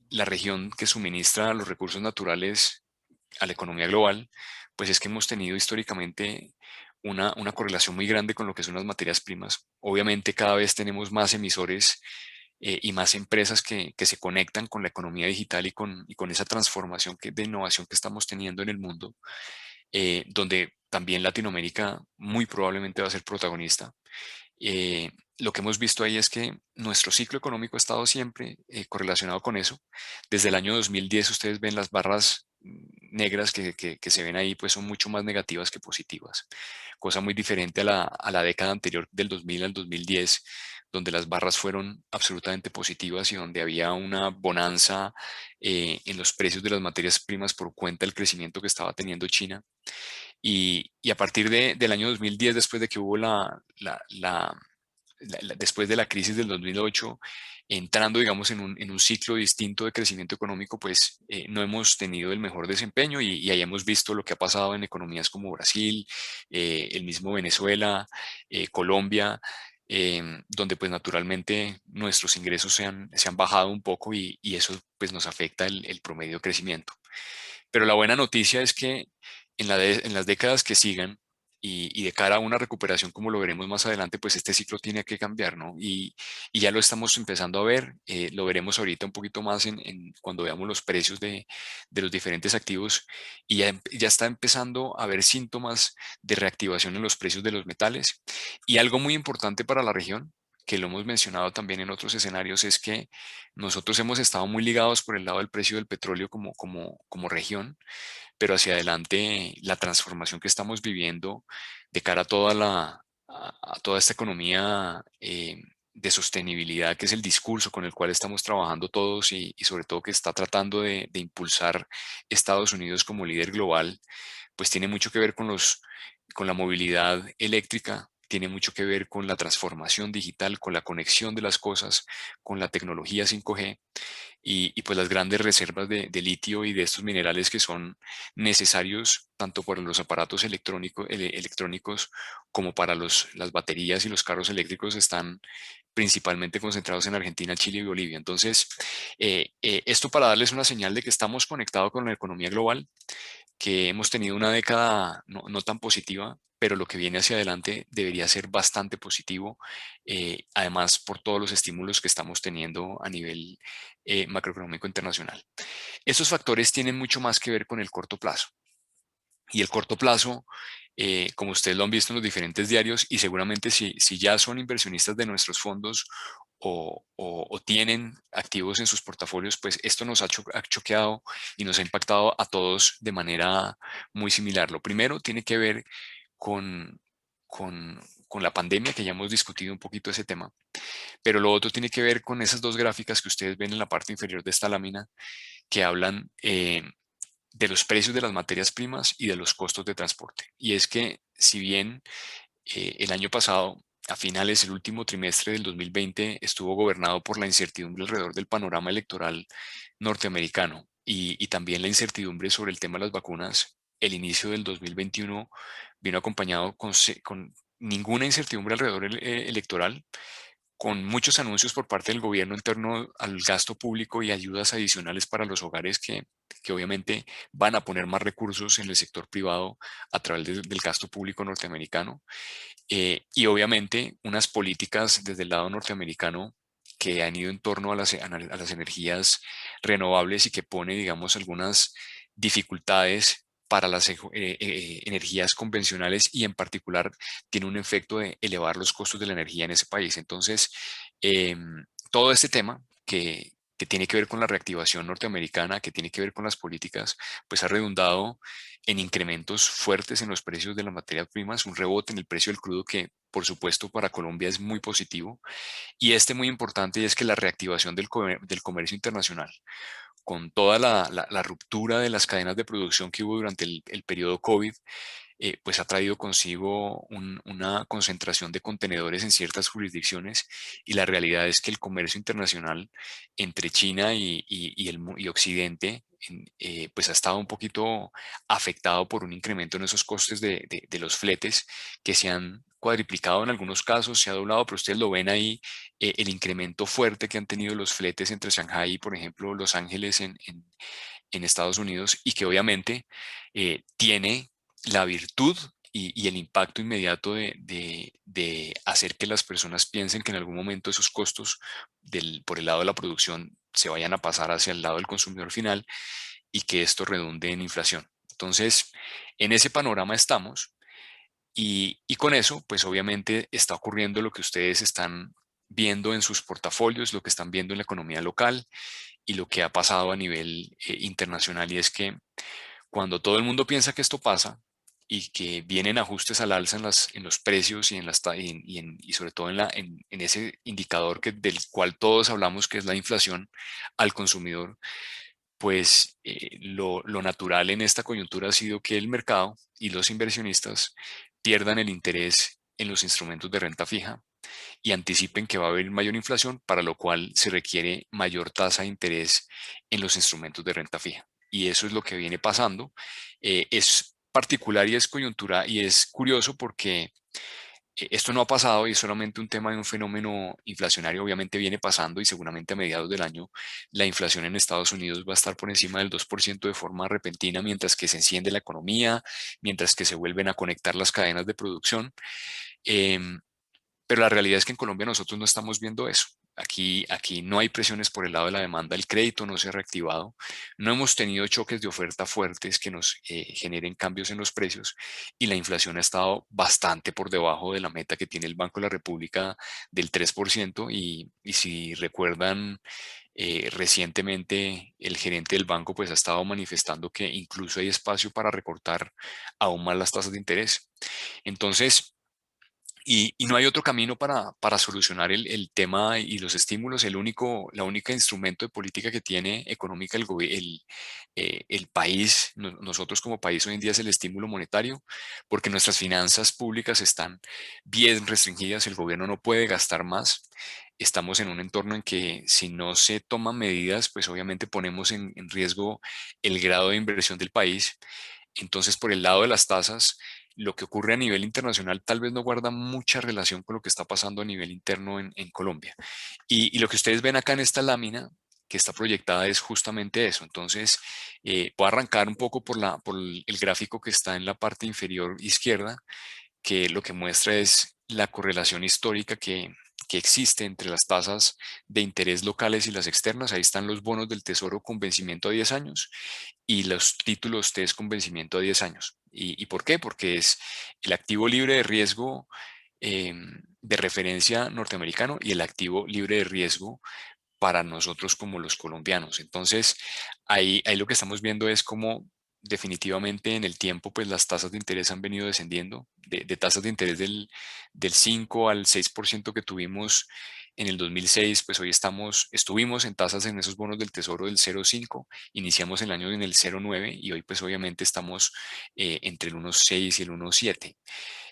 la región que suministra los recursos naturales a la economía global, pues es que hemos tenido históricamente una correlación muy grande con lo que son las materias primas. Obviamente cada vez tenemos más emisores y más empresas que se conectan con la economía digital y con esa transformación de innovación que estamos teniendo en el mundo, donde también Latinoamérica muy probablemente va a ser protagonista. Lo que hemos visto ahí es que nuestro ciclo económico ha estado siempre correlacionado con eso. Desde el año 2010 ustedes ven las barras negras que se ven ahí, pues son mucho más negativas que positivas. Cosa muy diferente a la década anterior, del 2000 al 2010, donde las barras fueron absolutamente positivas y donde había una bonanza en los precios de las materias primas por cuenta del crecimiento que estaba teniendo China. Y a partir del año 2010, después de que hubo después de la crisis del 2008, entrando, digamos, en un ciclo distinto de crecimiento económico, pues no hemos tenido el mejor desempeño y ahí hemos visto lo que ha pasado en economías como Brasil, el mismo Venezuela, Colombia, donde pues naturalmente nuestros ingresos se han bajado un poco y eso pues nos afecta el promedio de crecimiento. Pero la buena noticia es que en las décadas que sigan y de cara a una recuperación, como lo veremos más adelante, pues este ciclo tiene que cambiar, ¿no? Y ya lo estamos empezando a ver, lo veremos ahorita un poquito más cuando veamos los precios de los diferentes activos y ya está empezando a haber síntomas de reactivación en los precios de los metales. Y algo muy importante para la región, que lo hemos mencionado también en otros escenarios, es que nosotros hemos estado muy ligados por el lado del precio del petróleo como región, pero hacia adelante la transformación que estamos viviendo de cara a toda esta economía de sostenibilidad, que es el discurso con el cual estamos trabajando todos y sobre todo que está tratando de impulsar Estados Unidos como líder global, pues tiene mucho que ver con la movilidad eléctrica, tiene mucho que ver con la transformación digital, con la conexión de las cosas, con la tecnología 5G pues las grandes reservas de litio y de estos minerales que son necesarios tanto para los aparatos electrónicos como para las baterías y los carros eléctricos están principalmente concentrados en Argentina, Chile y Bolivia. Entonces, esto para darles una señal de que estamos conectados con la economía global, que hemos tenido una década no tan positiva, pero lo que viene hacia adelante debería ser bastante positivo, además por todos los estímulos que estamos teniendo a nivel macroeconómico internacional. Estos factores tienen mucho más que ver con el corto plazo. Y el corto plazo, como ustedes lo han visto en los diferentes diarios, y seguramente si ya son inversionistas de nuestros fondos o tienen activos en sus portafolios, pues esto nos ha choqueado y nos ha impactado a todos de manera muy similar. Lo primero tiene que ver con, con la pandemia, que ya hemos discutido un poquito ese tema, pero lo otro tiene que ver con esas dos gráficas que ustedes ven en la parte inferior de esta lámina, que hablan de los precios de las materias primas y de los costos de transporte. Y es que si bien el año pasado, a finales del último trimestre del 2020, estuvo gobernado por la incertidumbre alrededor del panorama electoral norteamericano y también la incertidumbre sobre el tema de las vacunas, el inicio del 2021 vino acompañado con ninguna incertidumbre alrededor electoral, con muchos anuncios por parte del gobierno en torno al gasto público y ayudas adicionales para los hogares que obviamente van a poner más recursos en el sector privado a través del gasto público norteamericano. Y obviamente unas políticas desde el lado norteamericano que han ido en torno a las energías renovables y que pone, digamos, algunas dificultades para las energías convencionales y en particular tiene un efecto de elevar los costos de la energía en ese país. Entonces, todo este tema que tiene que ver con la reactivación norteamericana, que tiene que ver con las políticas, pues ha redundado en incrementos fuertes en los precios de las materias primas, un rebote en el precio del crudo que por supuesto para Colombia es muy positivo y este muy importante y es que la reactivación del comercio internacional con toda la ruptura de las cadenas de producción que hubo durante el periodo COVID, pues ha traído consigo una concentración de contenedores en ciertas jurisdicciones y la realidad es que el comercio internacional entre China y Occidente pues ha estado un poquito afectado por un incremento en esos costes de los fletes que se han cuadriplicado en algunos casos, se ha doblado, pero ustedes lo ven ahí, el incremento fuerte que han tenido los fletes entre Shanghái y, por ejemplo, Los Ángeles en Estados Unidos y que obviamente tiene la virtud y el impacto inmediato de hacer que las personas piensen que en algún momento esos costos por el lado de la producción se vayan a pasar hacia el lado del consumidor final y que esto redunde en inflación. Entonces, en ese panorama estamos y con eso, pues obviamente está ocurriendo lo que ustedes están viendo en sus portafolios, lo que están viendo en la economía local y lo que ha pasado a nivel internacional y es que cuando todo el mundo piensa que esto pasa y que vienen ajustes al alza en los precios y, y sobre todo en ese indicador del cual todos hablamos que es la inflación al consumidor, pues lo natural en esta coyuntura ha sido que el mercado y los inversionistas pierdan el interés en los instrumentos de renta fija y anticipen que va a haber mayor inflación, para lo cual se requiere mayor tasa de interés en los instrumentos de renta fija. Y eso es lo que viene pasando. Es particular y es coyuntura y es curioso porque esto no ha pasado y es solamente un tema de un fenómeno inflacionario. Obviamente viene pasando y seguramente a mediados del año la inflación en Estados Unidos va a estar por encima del 2% de forma repentina mientras que se enciende la economía, mientras que se vuelven a conectar las cadenas de producción. Em, pero la realidad es que en Colombia nosotros no estamos viendo eso. Aquí no hay presiones por el lado de la demanda, el crédito no se ha reactivado, no hemos tenido choques de oferta fuertes que nos generen cambios en los precios y la inflación ha estado bastante por debajo de la meta que tiene el Banco de la República del 3% y si recuerdan, recientemente el gerente del banco pues ha estado manifestando que incluso hay espacio para recortar aún más las tasas de interés. Entonces, y no hay otro camino para solucionar el tema y los estímulos. La única instrumento de política que tiene económica el país, nosotros como país hoy en día es el estímulo monetario, porque nuestras finanzas públicas están bien restringidas, el gobierno no puede gastar más. Estamos en un entorno en que si no se toman medidas, pues obviamente ponemos en riesgo el grado de inversión del país. Entonces, por el lado de las tasas, lo que ocurre a nivel internacional tal vez no guarda mucha relación con lo que está pasando a nivel interno en Colombia. Y lo que ustedes ven acá en esta lámina que está proyectada es justamente eso. Entonces, voy a arrancar un poco por el gráfico que está en la parte inferior izquierda, que lo que muestra es la correlación histórica que existe entre las tasas de interés locales y las externas. Ahí están los bonos del Tesoro con vencimiento a 10 años y los títulos TES con vencimiento a 10 años. Y por qué? Porque es el activo libre de riesgo de referencia norteamericano y el activo libre de riesgo para nosotros como los colombianos. Entonces, ahí lo que estamos viendo es cómo definitivamente en el tiempo, pues las tasas de interés han venido descendiendo, de tasas de interés del 5 al 6% que tuvimos en el 2006, pues hoy estuvimos en tasas en esos bonos del Tesoro del 0,5, iniciamos el año en el 0,9 y hoy pues obviamente estamos entre el 1,6 y el 1,7.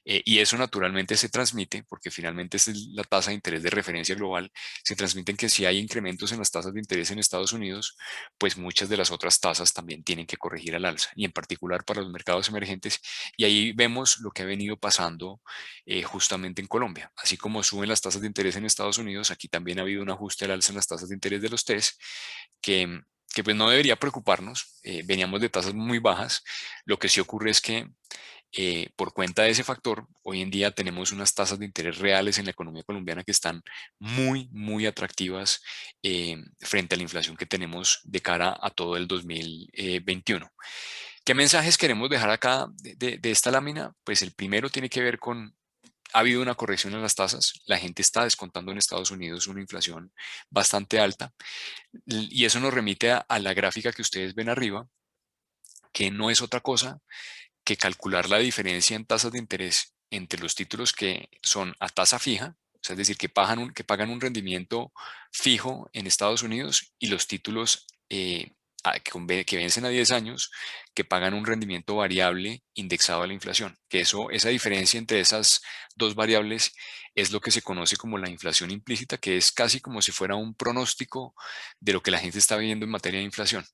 Y eso naturalmente se transmite, porque finalmente esta es la tasa de interés de referencia global, se transmiten que si hay incrementos en las tasas de interés en Estados Unidos, pues muchas de las otras tasas también tienen que corregir al alza, y en particular para los mercados emergentes. Y ahí vemos lo que ha venido pasando justamente en Colombia. Así como suben las tasas de interés en Estados Unidos, aquí también ha habido un ajuste al alza en las tasas de interés de los TES, que pues no debería preocuparnos. Veníamos de tasas muy bajas. Lo que sí ocurre es que por cuenta de ese factor, hoy en día tenemos unas tasas de interés reales en la economía colombiana que están muy, muy atractivas frente a la inflación que tenemos de cara a todo el 2021. ¿Qué mensajes queremos dejar acá de esta lámina? Pues el primero tiene que ver con, ha habido una corrección en las tasas, la gente está descontando en Estados Unidos una inflación bastante alta y eso nos remite a la gráfica que ustedes ven arriba, que no es otra cosa que calcular la diferencia en tasas de interés entre los títulos que son a tasa fija, o sea, es decir, que pagan un rendimiento fijo en Estados Unidos, y los títulos que vencen a 10 años, que pagan un rendimiento variable indexado a la inflación. Que esa diferencia entre esas dos variables es lo que se conoce como la inflación implícita, que es casi como si fuera un pronóstico de lo que la gente está viendo en materia de inflación.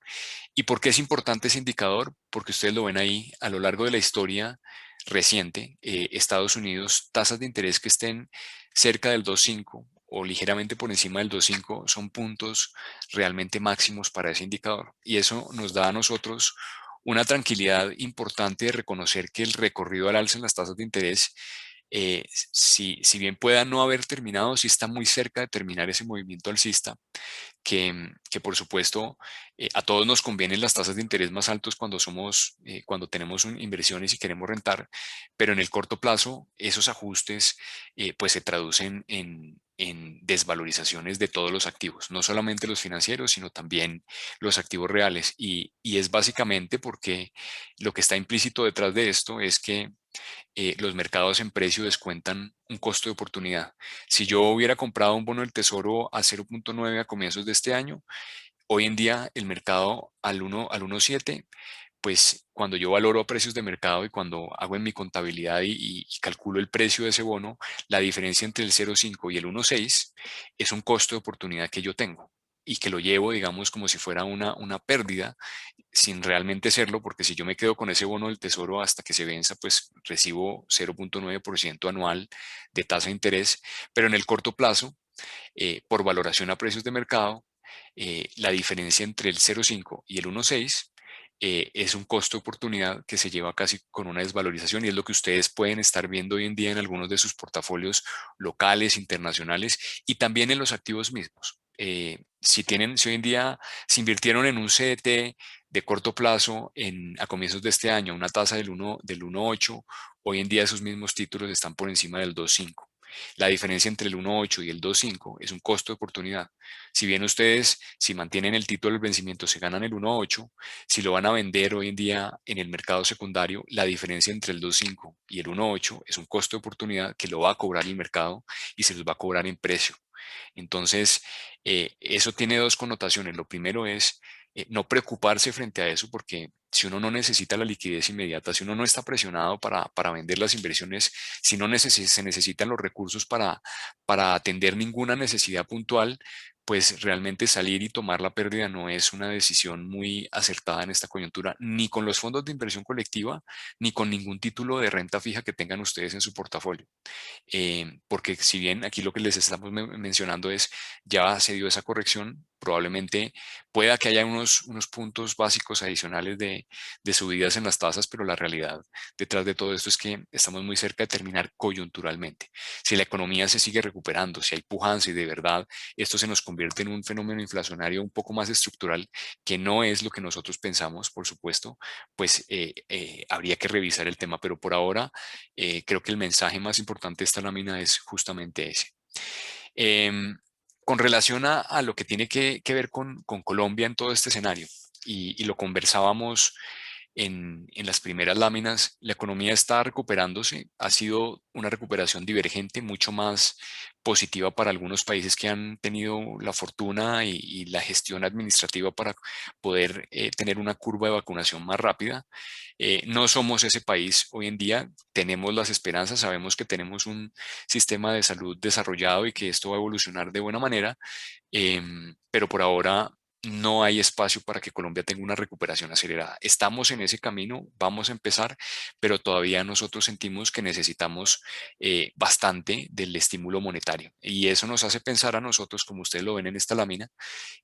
¿Y por qué es importante ese indicador? Porque ustedes lo ven ahí a lo largo de la historia reciente, Estados Unidos, tasas de interés que estén cerca del 2,5 o ligeramente por encima del 2,5 son puntos realmente máximos para ese indicador. Y eso nos da a nosotros una tranquilidad importante de reconocer que el recorrido al alza en las tasas de interés, si bien pueda no haber terminado, sí está muy cerca de terminar ese movimiento alcista que por supuesto a todos nos convienen las tasas de interés más altos cuando tenemos inversiones y queremos rentar, pero en el corto plazo esos ajustes pues se traducen en desvalorizaciones de todos los activos, no solamente los financieros, sino también los activos reales. Y es básicamente porque lo que está implícito detrás de esto es que los mercados en precio descuentan un costo de oportunidad. Si yo hubiera comprado un bono del Tesoro a 0,9 a comienzos de este año, hoy en día el mercado al 1,7, pues cuando yo valoro precios de mercado y cuando hago en mi contabilidad y calculo el precio de ese bono, la diferencia entre el 0,5 y el 1,6 es un costo de oportunidad que yo tengo y que lo llevo, digamos, como si fuera una pérdida, sin realmente serlo, porque si yo me quedo con ese bono del Tesoro hasta que se venza, pues recibo 0,9% anual de tasa de interés, pero en el corto plazo, por valoración a precios de mercado, la diferencia entre el 0,5 y el 1,6 es un costo de oportunidad que se lleva casi con una desvalorización, y es lo que ustedes pueden estar viendo hoy en día en algunos de sus portafolios locales, internacionales y también en los activos mismos. Si hoy en día se invirtieron en un CDT de corto plazo a comienzos de este año, una tasa del 1,8, hoy en día esos mismos títulos están por encima del 2,5. La diferencia entre el 1,8 y el 2,5 es un costo de oportunidad. Si bien ustedes, si mantienen el título del vencimiento, se ganan el 1,8, si lo van a vender hoy en día en el mercado secundario, la diferencia entre el 2,5 y el 1,8 es un costo de oportunidad que lo va a cobrar el mercado y se los va a cobrar en precio. Entonces, eso tiene dos connotaciones. Lo primero es no preocuparse frente a eso, porque si uno no necesita la liquidez inmediata, si uno no está presionado para vender las inversiones, si no se necesitan los recursos para atender ninguna necesidad puntual, pues realmente salir y tomar la pérdida no es una decisión muy acertada en esta coyuntura, ni con los fondos de inversión colectiva, ni con ningún título de renta fija que tengan ustedes en su portafolio. Porque si bien aquí lo que les estamos mencionando es, ya se dio esa corrección, probablemente pueda que haya unos puntos básicos adicionales de subidas en las tasas, pero la realidad detrás de todo esto es que estamos muy cerca de terminar coyunturalmente. Si la economía se sigue recuperando, si hay pujanza y de verdad esto se nos convierte en un fenómeno inflacionario un poco más estructural, que no es lo que nosotros pensamos, por supuesto, pues habría que revisar el tema. Pero por ahora, creo que el mensaje más importante de esta lámina es justamente ese. Em, con relación a lo que tiene que ver con Colombia en todo este escenario, y lo conversábamos en las primeras láminas, la economía está recuperándose, ha sido una recuperación divergente, mucho más positiva para algunos países que han tenido la fortuna y la gestión administrativa para poder tener una curva de vacunación más rápida. No somos ese país hoy en día, tenemos las esperanzas, sabemos que tenemos un sistema de salud desarrollado y que esto va a evolucionar de buena manera, pero por ahora no hay espacio para que Colombia tenga una recuperación acelerada. Estamos en ese camino, vamos a empezar, pero todavía nosotros sentimos que necesitamos bastante del estímulo monetario. Y eso nos hace pensar a nosotros, como ustedes lo ven en esta lámina,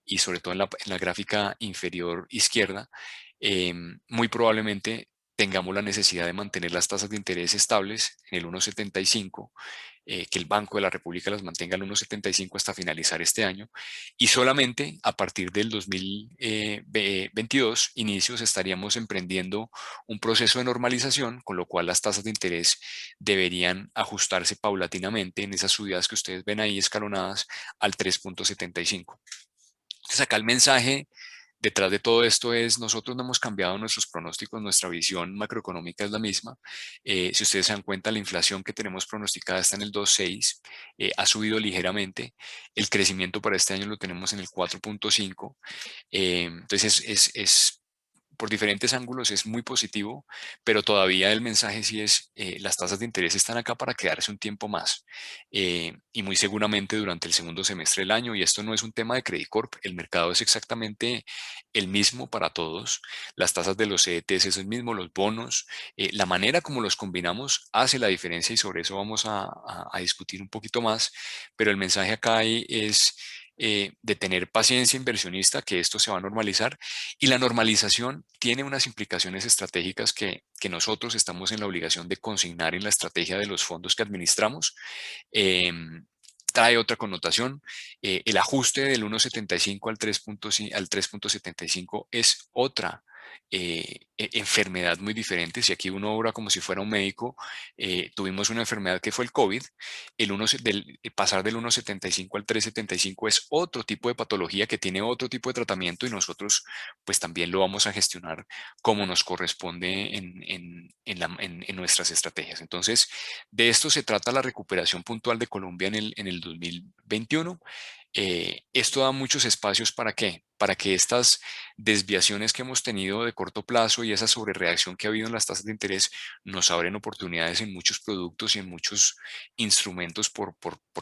y sobre todo en la gráfica inferior izquierda, muy probablemente tengamos la necesidad de mantener las tasas de interés estables en el 1,75, que el Banco de la República las mantenga en el 1,75 hasta finalizar este año, y solamente a partir del 2022 inicios estaríamos emprendiendo un proceso de normalización, con lo cual las tasas de interés deberían ajustarse paulatinamente en esas subidas que ustedes ven ahí escalonadas al 3,75. Entonces acá el mensaje detrás de todo esto es: nosotros no hemos cambiado nuestros pronósticos, nuestra visión macroeconómica es la misma. Si ustedes se dan cuenta, la inflación que tenemos pronosticada está en el 2,6, ha subido ligeramente, el crecimiento para este año lo tenemos en el 4,5. Entonces por diferentes ángulos es muy positivo, pero todavía el mensaje sí es, las tasas de interés están acá para quedarse un tiempo más, y muy seguramente durante el segundo semestre del año. Y esto no es un tema de Credit Corp, el mercado es exactamente el mismo para todos, las tasas de los CDTs es el mismo, los bonos, la manera como los combinamos hace la diferencia, y sobre eso vamos a discutir un poquito más, pero el mensaje acá es de tener paciencia inversionista, que esto se va a normalizar, y la normalización tiene unas implicaciones estratégicas que nosotros estamos en la obligación de consignar en la estrategia de los fondos que administramos. Trae otra connotación. El ajuste del 1,75 al 3,75 es otra enfermedad muy diferente. Si aquí uno obra como si fuera un médico, tuvimos una enfermedad que fue el COVID. Pasar del 1,75 al 3,75 es otro tipo de patología que tiene otro tipo de tratamiento, y nosotros pues también lo vamos a gestionar como nos corresponde en nuestras estrategias. Entonces, de esto se trata la recuperación puntual de Colombia en el 2021. Esto da muchos espacios para qué, para que estas desviaciones que hemos tenido de corto plazo y esa sobrereacción que ha habido en las tasas de interés nos abren oportunidades en muchos productos y en muchos instrumentos por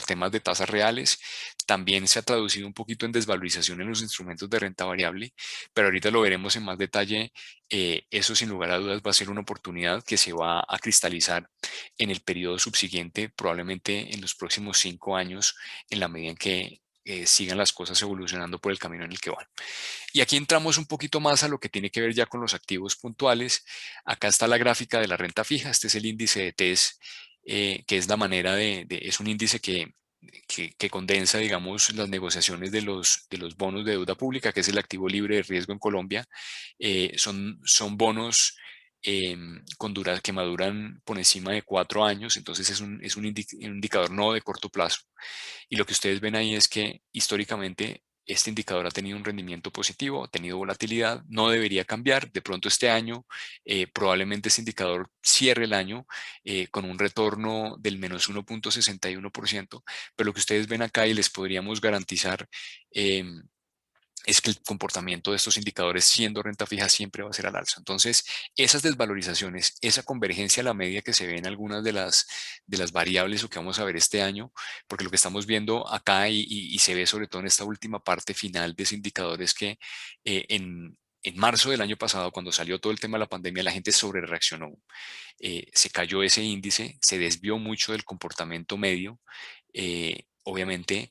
temas de tasas reales. También se ha traducido un poquito en desvalorización en los instrumentos de renta variable, pero ahorita lo veremos en más detalle. Eso sin lugar a dudas va a ser una oportunidad que se va a cristalizar en el periodo subsiguiente, probablemente en los próximos 5 años, en la medida en que sigan las cosas evolucionando por el camino en el que van. Y aquí entramos un poquito más a lo que tiene que ver ya con los activos puntuales. Acá está la gráfica de la renta fija. Este es el índice de TES, que es la manera es un índice que condensa, digamos, las negociaciones de los bonos de deuda pública, que es el activo libre de riesgo en Colombia. Son bonos que maduran por encima de 4 años, entonces es un indicador no de corto plazo. Y lo que ustedes ven ahí es que históricamente este indicador ha tenido un rendimiento positivo, ha tenido volatilidad, no debería cambiar. De pronto este año probablemente este indicador cierre el año con un retorno del menos 1,61%, pero lo que ustedes ven acá y les podríamos garantizar es que el comportamiento de estos indicadores, siendo renta fija, siempre va a ser al alza. Entonces, esas desvalorizaciones, esa convergencia a la media que se ve en algunas de las variables o que vamos a ver este año, porque lo que estamos viendo acá y se ve sobre todo en esta última parte final de ese indicador es que en marzo del año pasado, cuando salió todo el tema de la pandemia, la gente sobrereaccionó. Se cayó ese índice, se desvió mucho del comportamiento medio. Obviamente,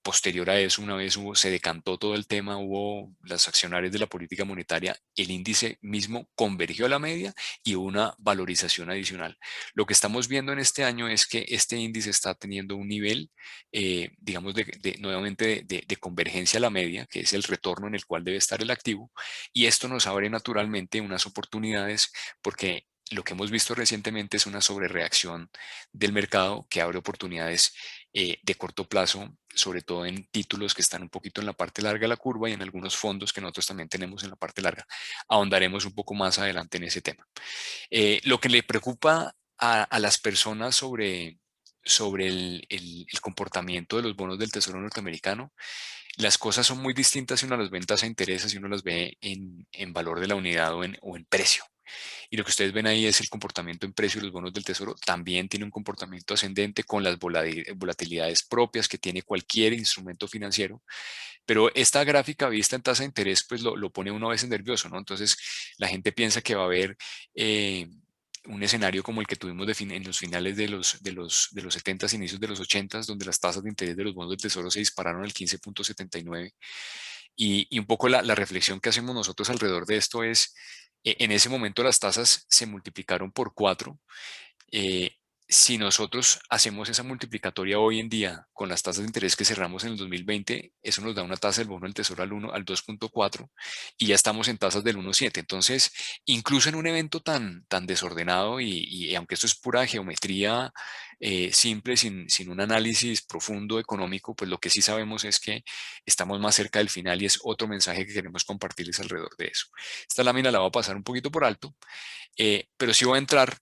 Posterior a eso, una vez se decantó todo el tema, hubo las accionarias de la política monetaria, el índice mismo convergió a la media y hubo una valorización adicional. Lo que estamos viendo en este año es que este índice está teniendo un nivel, digamos, nuevamente de convergencia a la media, que es el retorno en el cual debe estar el activo, y esto nos abre naturalmente unas oportunidades porque lo que hemos visto recientemente es una sobrereacción del mercado que abre oportunidades de corto plazo, sobre todo en títulos que están un poquito en la parte larga de la curva y en algunos fondos que nosotros también tenemos en la parte larga. Ahondaremos un poco más adelante en ese tema. Lo que le preocupa a las personas sobre el comportamiento de los bonos del Tesoro norteamericano, las cosas son muy distintas si uno las ve en tasa de interés, si uno las ve en valor de la unidad o en precio. Y lo que ustedes ven ahí es el comportamiento en precio de los bonos del Tesoro. También tiene un comportamiento ascendente con las volatilidades propias que tiene cualquier instrumento financiero. Pero esta gráfica vista en tasa de interés, pues lo pone uno a veces nervioso, ¿no? Entonces la gente piensa que va a haber un escenario como el que tuvimos en los finales de los 70s, inicios de los 80s, donde las tasas de interés de los bonos del Tesoro se dispararon al 15.79. Y un poco la reflexión que hacemos nosotros alrededor de esto es, en ese momento las tasas se multiplicaron por 4. Si nosotros hacemos esa multiplicatoria hoy en día con las tasas de interés que cerramos en el 2020, eso nos da una tasa del bono del Tesoro al 2.4 y ya estamos en tasas del 1.7. Entonces, incluso en un evento tan desordenado y aunque esto es pura geometría simple, sin un análisis profundo económico, pues lo que sí sabemos es que estamos más cerca del final y es otro mensaje que queremos compartirles alrededor de eso. Esta lámina la voy a pasar un poquito por alto, pero sí voy a entrar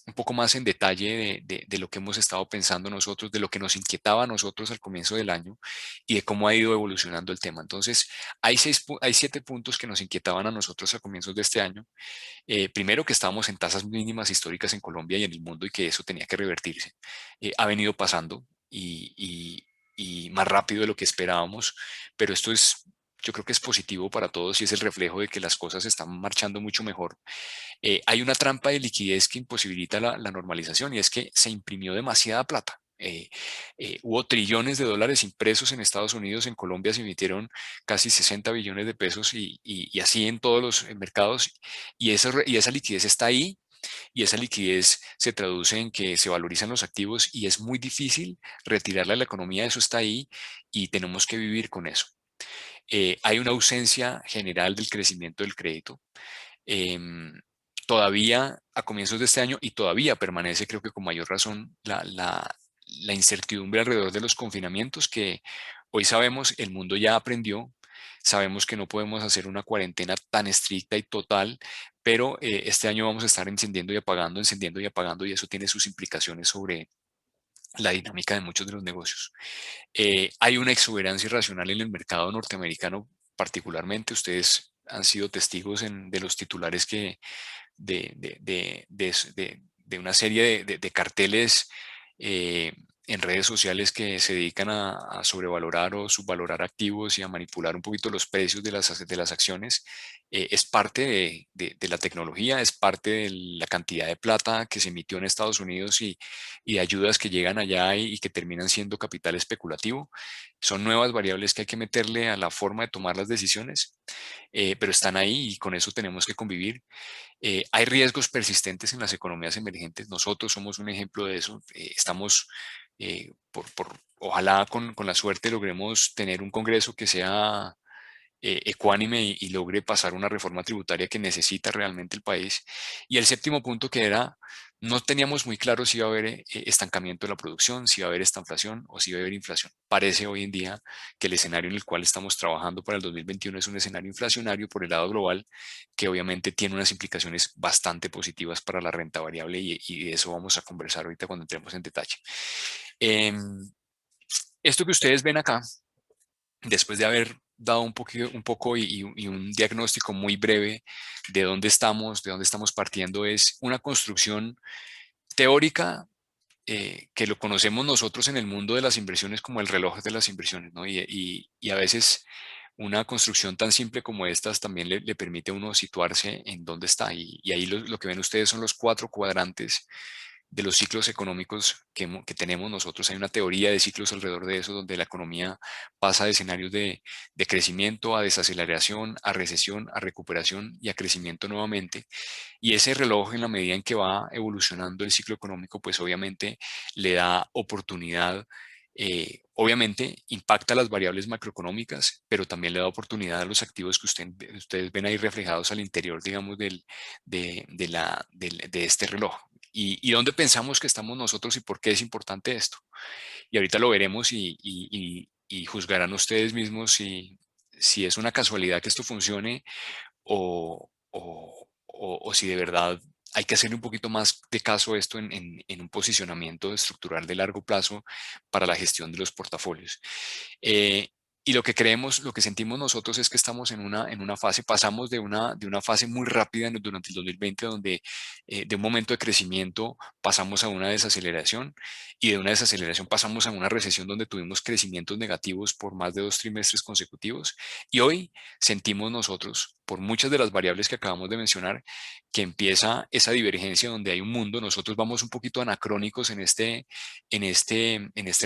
un poco más en detalle de lo que hemos estado pensando nosotros, de lo que nos inquietaba a nosotros al comienzo del año y de cómo ha ido evolucionando el tema. Entonces, hay 7 puntos que nos inquietaban a nosotros a comienzos de este año. Primero, que estábamos en tasas mínimas históricas en Colombia y en el mundo y que eso tenía que revertirse. Ha venido pasando y más rápido de lo que esperábamos, pero esto es... Yo creo que es positivo para todos y es el reflejo de que las cosas están marchando mucho mejor. Hay una trampa de liquidez que imposibilita la normalización y es que se imprimió demasiada plata. Hubo trillones de dólares impresos en Estados Unidos, en Colombia se emitieron casi 60 billones de pesos y así en todos los mercados y esa liquidez está ahí y esa liquidez se traduce en que se valorizan los activos y es muy difícil retirarla de la economía, eso está ahí y tenemos que vivir con eso. Hay una ausencia general del crecimiento del crédito. Em, Todavía a comienzos de este año y todavía permanece, creo que con mayor razón, la incertidumbre alrededor de los confinamientos que hoy sabemos el mundo ya aprendió, sabemos que no podemos hacer una cuarentena tan estricta y total, pero este año vamos a estar encendiendo y apagando y eso tiene sus implicaciones sobre la dinámica de muchos de los negocios. Hay una exuberancia irracional en el mercado norteamericano, particularmente. Ustedes han sido testigos de los titulares de una serie de carteles eh, en redes sociales que se dedican a sobrevalorar o subvalorar activos y a manipular un poquito los precios de las acciones. Es parte de la tecnología, es parte de la cantidad de plata que se emitió en Estados Unidos y de ayudas que llegan allá y que terminan siendo capital especulativo. Son nuevas variables que hay que meterle a la forma de tomar las decisiones, pero están ahí y con eso tenemos que convivir. Hay riesgos persistentes en las economías emergentes. Nosotros somos un ejemplo de eso. Estamos, ojalá con la suerte logremos tener un Congreso que sea ecuánime y logre pasar una reforma tributaria que necesita realmente el país. Y el séptimo punto que era, no teníamos muy claro si iba a haber estancamiento de la producción, si iba a haber estanflación o si iba a haber inflación. Parece hoy en día que el escenario en el cual estamos trabajando para el 2021 es un escenario inflacionario por el lado global, que obviamente tiene unas implicaciones bastante positivas para la renta variable y de eso vamos a conversar ahorita cuando entremos en detalle. Esto que ustedes ven acá, después de haber dado un poco y un diagnóstico muy breve de dónde estamos partiendo, es una construcción teórica que lo conocemos nosotros en el mundo de las inversiones como el reloj de las inversiones, ¿no? Y a veces una construcción tan simple como estas también le permite a uno situarse en dónde está. Y ahí lo que ven ustedes son los 4 cuadrantes de los ciclos económicos que tenemos nosotros. Hay una teoría de ciclos alrededor de eso, donde la economía pasa de escenarios de crecimiento a desaceleración, a recesión, a recuperación y a crecimiento nuevamente. Y ese reloj, en la medida en que va evolucionando el ciclo económico, pues obviamente le da oportunidad, obviamente impacta las variables macroeconómicas, pero también le da oportunidad a los activos que ustedes ven ahí reflejados al interior, digamos, de este reloj. ¿Y dónde pensamos que estamos nosotros y por qué es importante esto? Y ahorita lo veremos y juzgarán ustedes mismos si es una casualidad que esto funcione o si de verdad hay que hacerle un poquito más de caso a esto en un posicionamiento estructural de largo plazo para la gestión de los portafolios. Eh, y lo que creemos, lo que sentimos nosotros es que estamos en una fase, pasamos de una fase muy rápida durante el 2020, donde de un momento de crecimiento pasamos a una desaceleración, y de una desaceleración pasamos a una recesión donde tuvimos crecimientos negativos por más de 2 trimestres consecutivos. Y hoy sentimos nosotros, por muchas de las variables que acabamos de mencionar, que empieza esa divergencia donde hay un mundo. Nosotros vamos un poquito anacrónicos en este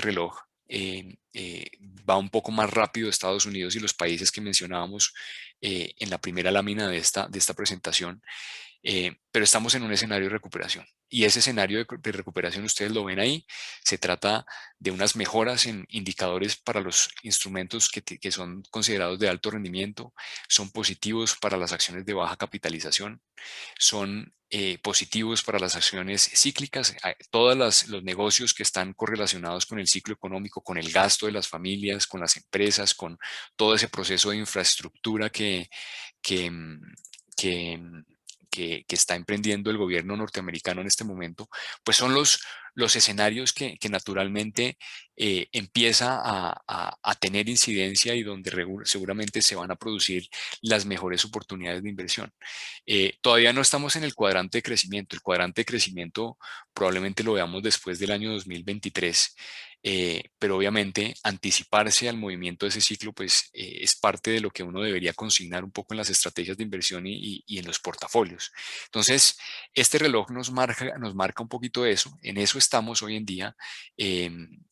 reloj. Va un poco más rápido Estados Unidos y los países que mencionábamos en la primera lámina de esta presentación. Pero estamos en un escenario de recuperación, y ese escenario de recuperación ustedes lo ven ahí. Se trata de unas mejoras en indicadores para los instrumentos que son considerados de alto rendimiento, son positivos para las acciones de baja capitalización, son positivos para las acciones cíclicas. Todos los negocios que están correlacionados con el ciclo económico, con el gasto de las familias, con las empresas, con todo ese proceso de infraestructura que, mm, que, mm, que está emprendiendo el gobierno norteamericano en este momento, pues son los escenarios que naturalmente empieza a tener incidencia, y donde seguramente se van a producir las mejores oportunidades de inversión. Todavía no estamos en el cuadrante de crecimiento. El cuadrante de crecimiento probablemente lo veamos después del año 2023. Pero obviamente anticiparse al movimiento de ese ciclo pues es parte de lo que uno debería consignar un poco en las estrategias de inversión y en los portafolios. Entonces, este reloj nos marca un poquito eso. En eso estamos hoy en día.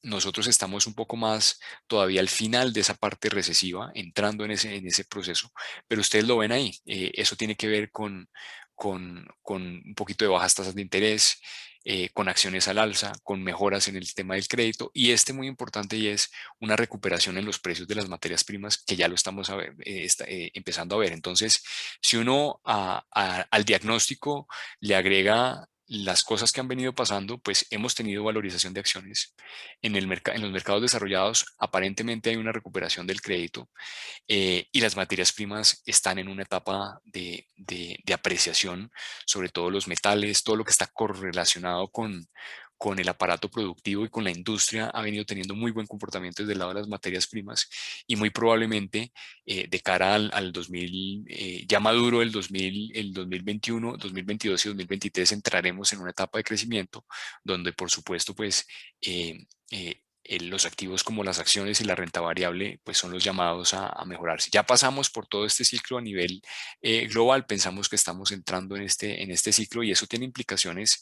Nosotros estamos un poco más todavía al final de esa parte recesiva, entrando en ese proceso, pero ustedes lo ven ahí. Eso tiene que ver con un poquito de bajas tasas de interés, con acciones al alza, con mejoras en el tema del crédito, y muy importante, y es una recuperación en los precios de las materias primas, que ya lo estamos empezando a ver. Entonces, si uno al diagnóstico le agrega las cosas que han venido pasando, pues hemos tenido valorización de acciones en los mercados desarrollados. Aparentemente hay una recuperación del crédito, y las materias primas están en una etapa de apreciación, sobre todo los metales. Todo lo que está correlacionado con el aparato productivo y con la industria ha venido teniendo muy buen comportamiento desde el lado de las materias primas, y muy probablemente de cara al 2000, ya maduro el 2021, 2022 y 2023, entraremos en una etapa de crecimiento donde, por supuesto, pues los activos como las acciones y la renta variable pues son los llamados a mejorarse. Ya pasamos por todo este ciclo a nivel global. Pensamos que estamos entrando en este ciclo, y eso tiene implicaciones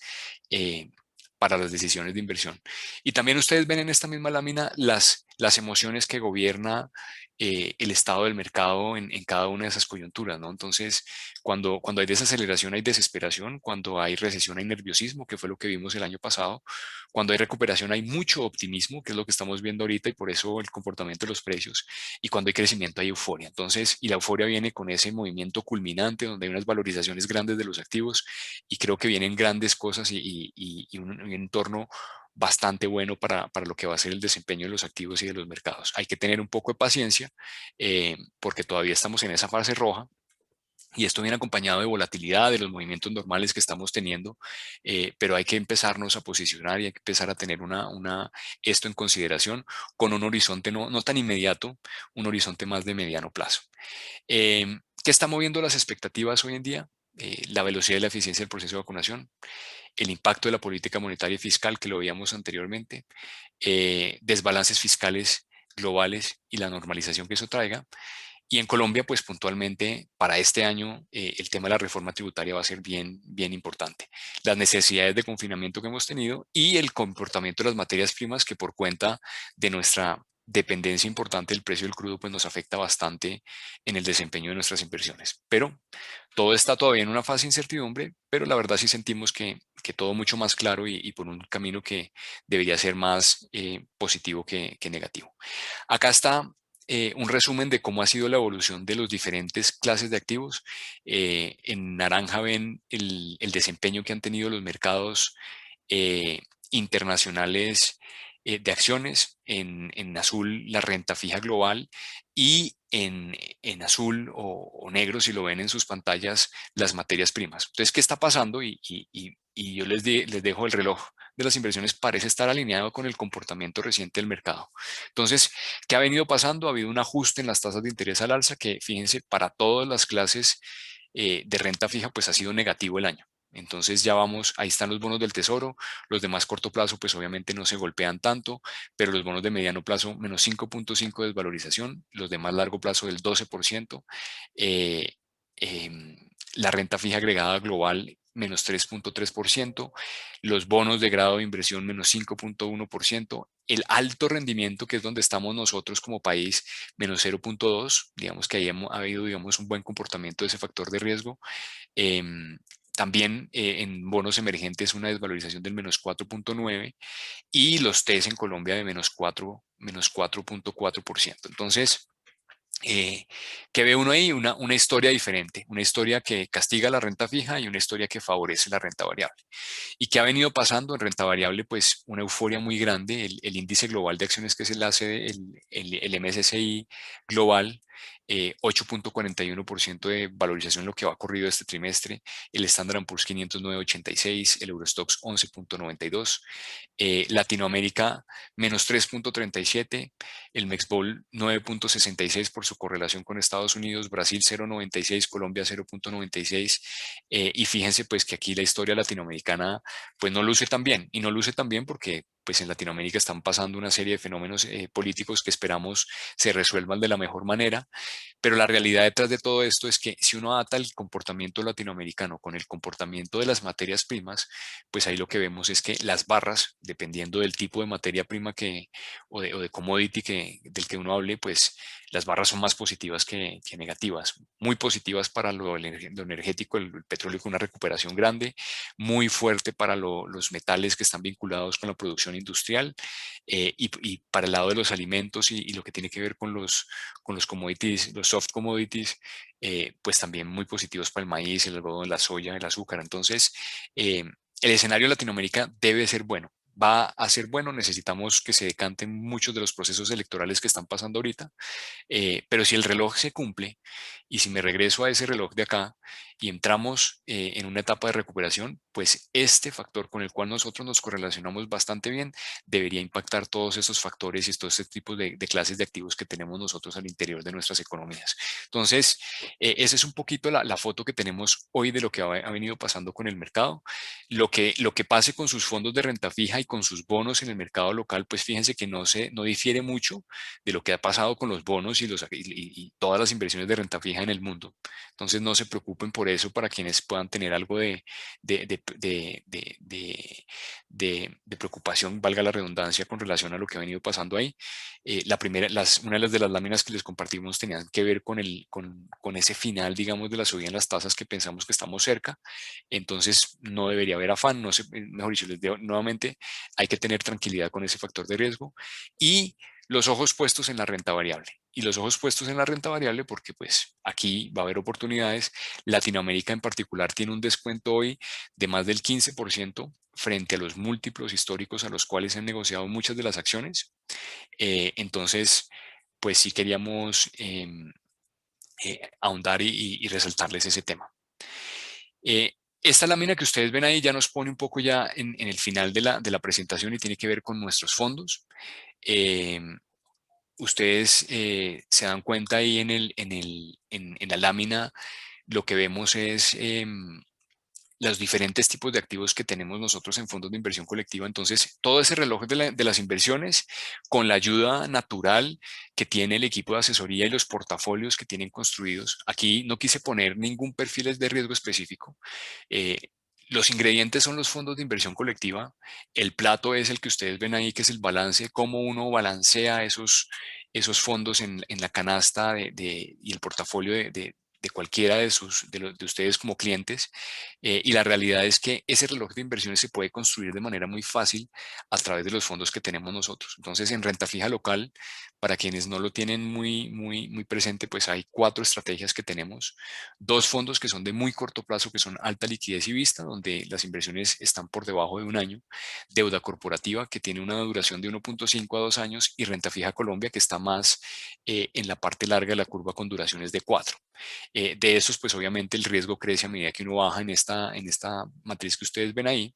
para las decisiones de inversión. Y también ustedes ven en esta misma lámina las emociones que gobierna el estado del mercado en cada una de esas coyunturas, ¿no? Entonces, cuando hay desaceleración hay desesperación, cuando hay recesión hay nerviosismo, que fue lo que vimos el año pasado, cuando hay recuperación hay mucho optimismo, que es lo que estamos viendo ahorita, y por eso el comportamiento de los precios, y cuando hay crecimiento hay euforia. Entonces, y la euforia viene con ese movimiento culminante donde hay unas valorizaciones grandes de los activos, y creo que vienen grandes cosas y un entorno bastante bueno para lo que va a ser el desempeño de los activos y de los mercados. Hay que tener un poco de paciencia, porque todavía estamos en esa fase roja, y esto viene acompañado de volatilidad, de los movimientos normales que estamos teniendo, pero hay que empezarnos a posicionar y hay que empezar a tener esto en consideración, con un horizonte no tan inmediato, un horizonte más de mediano plazo. ¿Qué está moviendo las expectativas hoy en día? La velocidad y la eficiencia del proceso de vacunación, el impacto de la política monetaria y fiscal, que lo veíamos anteriormente, desbalances fiscales globales y la normalización que eso traiga, Y en Colombia, pues puntualmente para este año, el tema de la reforma tributaria va a ser bien, bien importante. Las necesidades de confinamiento que hemos tenido y el comportamiento de las materias primas que por cuenta de nuestra dependencia importante del precio del crudo, pues nos afecta bastante en el desempeño de nuestras inversiones. Pero todo está todavía en una fase de incertidumbre, pero la verdad sí sentimos que todo mucho más claro y por un camino que debería ser más positivo que negativo. Acá está un resumen de cómo ha sido la evolución de los diferentes clases de activos. En naranja ven el desempeño que han tenido los mercados eh, internacionales de acciones, en azul la renta fija global y en azul o negro, si lo ven en sus pantallas, las materias primas. Entonces, ¿qué está pasando? Y yo les dejo el reloj de las inversiones, parece estar alineado con el comportamiento reciente del mercado. Entonces, ¿qué ha venido pasando? Ha habido un ajuste en las tasas de interés al alza que, fíjense, para todas las clases de renta fija, pues ha sido negativo el año. Entonces ya vamos, ahí están los bonos del tesoro, los de más corto plazo pues obviamente no se golpean tanto, pero los bonos de mediano plazo menos 5.5 de desvalorización, los de más largo plazo del 12%, eh, la renta fija agregada global menos 3.3%, los bonos de grado de inversión menos 5.1%, el alto rendimiento, que es donde estamos nosotros como país, menos 0.2%, digamos que ahí ha habido, digamos, un buen comportamiento de ese factor de riesgo. También en bonos emergentes una desvalorización del menos 4.9% y los TES en Colombia de menos 4.4%. Entonces, ¿qué ve uno ahí? Una historia diferente, una historia que castiga la renta fija y una historia que favorece la renta variable. ¿Y qué ha venido pasando en renta variable? Pues una euforia muy grande. El índice global de acciones, que es el ACE, el MSCI global, 8.41% de valorización en lo que va corrido este trimestre. El Standard & Poor's 500 9.86, el Eurostoxx 11.92, Latinoamérica menos 3.37, el Mexbol 9.66 por su correlación con Estados Unidos, Brasil 0.96, Colombia 0.96, y fíjense pues que aquí la historia latinoamericana pues no luce tan bien, y no luce tan bien porque pues en Latinoamérica están pasando una serie de fenómenos políticos que esperamos se resuelvan de la mejor manera, pero la realidad detrás de todo esto es que si uno ata el comportamiento latinoamericano con el comportamiento de las materias primas, pues ahí lo que vemos es que las barras, dependiendo del tipo de materia prima o de commodity del que uno hable, pues las barras son más positivas que negativas. Muy positivas para lo energético, el petróleo con una recuperación grande, muy fuerte para los metales que están vinculados con la producción industrial, y para el lado de los alimentos y lo que tiene que ver con los commodities, los soft commodities, pues también muy positivos para el maíz, el algodón, la soya, el azúcar. Entonces, el escenario de Latinoamérica debe ser bueno. Va a ser bueno, necesitamos que se decanten muchos de los procesos electorales que están pasando ahorita, pero si el reloj se cumple y si me regreso a ese reloj de acá y entramos en una etapa de recuperación, pues este factor con el cual nosotros nos correlacionamos bastante bien debería impactar todos esos factores y todos estos tipos de clases de activos que tenemos nosotros al interior de nuestras economías. Entonces, esa es un poquito la foto que tenemos hoy de lo que ha venido pasando con el mercado. Lo que pase con sus fondos de renta fija y con sus bonos en el mercado local, pues fíjense que no difiere mucho de lo que ha pasado con los bonos y todas las inversiones de renta fija en el mundo. Entonces no se preocupen por eso para quienes puedan tener algo de, de, de, de, de, de preocupación, valga la redundancia, con relación a lo que ha venido pasando ahí. Una de las láminas que les compartimos tenían que ver con ese final, digamos, de la subida en las tasas que pensamos que estamos cerca. Entonces no debería haber afán, no sé, mejor dicho, les digo nuevamente, hay que tener tranquilidad con ese factor de riesgo y los ojos puestos en la renta variable. Y los ojos puestos en la renta variable porque pues aquí va a haber oportunidades. Latinoamérica en particular tiene un descuento hoy de más del 15% frente a los múltiplos históricos a los cuales se han negociado muchas de las acciones. Entonces, pues sí queríamos ahondar y resaltarles ese tema. Esta lámina que ustedes ven ahí ya nos pone un poco ya en el final de la presentación y tiene que ver con nuestros fondos. Eh, Ustedes se dan cuenta ahí en la lámina, lo que vemos es los diferentes tipos de activos que tenemos nosotros en fondos de inversión colectiva. Entonces, todo ese reloj de las inversiones, con la ayuda natural que tiene el equipo de asesoría y los portafolios que tienen construidos. Aquí no quise poner ningún perfil de riesgo específico. Eh, los ingredientes son los fondos de inversión colectiva. El plato es el que ustedes ven ahí, que es el balance, cómo uno balancea esos fondos en la canasta y el portafolio de cualquiera de ustedes como clientes. Y la realidad es que ese reloj de inversiones se puede construir de manera muy fácil a través de los fondos que tenemos nosotros. Entonces, en renta fija local, para quienes no lo tienen muy presente, pues hay 4 estrategias que tenemos. 2 fondos que son de muy corto plazo, que son alta liquidez y vista, donde las inversiones están por debajo de un año. Deuda corporativa, que tiene una duración de 1.5 a 2 años. Y renta fija Colombia, que está más en la parte larga de la curva con duraciones de 4. De esos, pues obviamente el riesgo crece a medida que uno baja en esta matriz que ustedes ven ahí.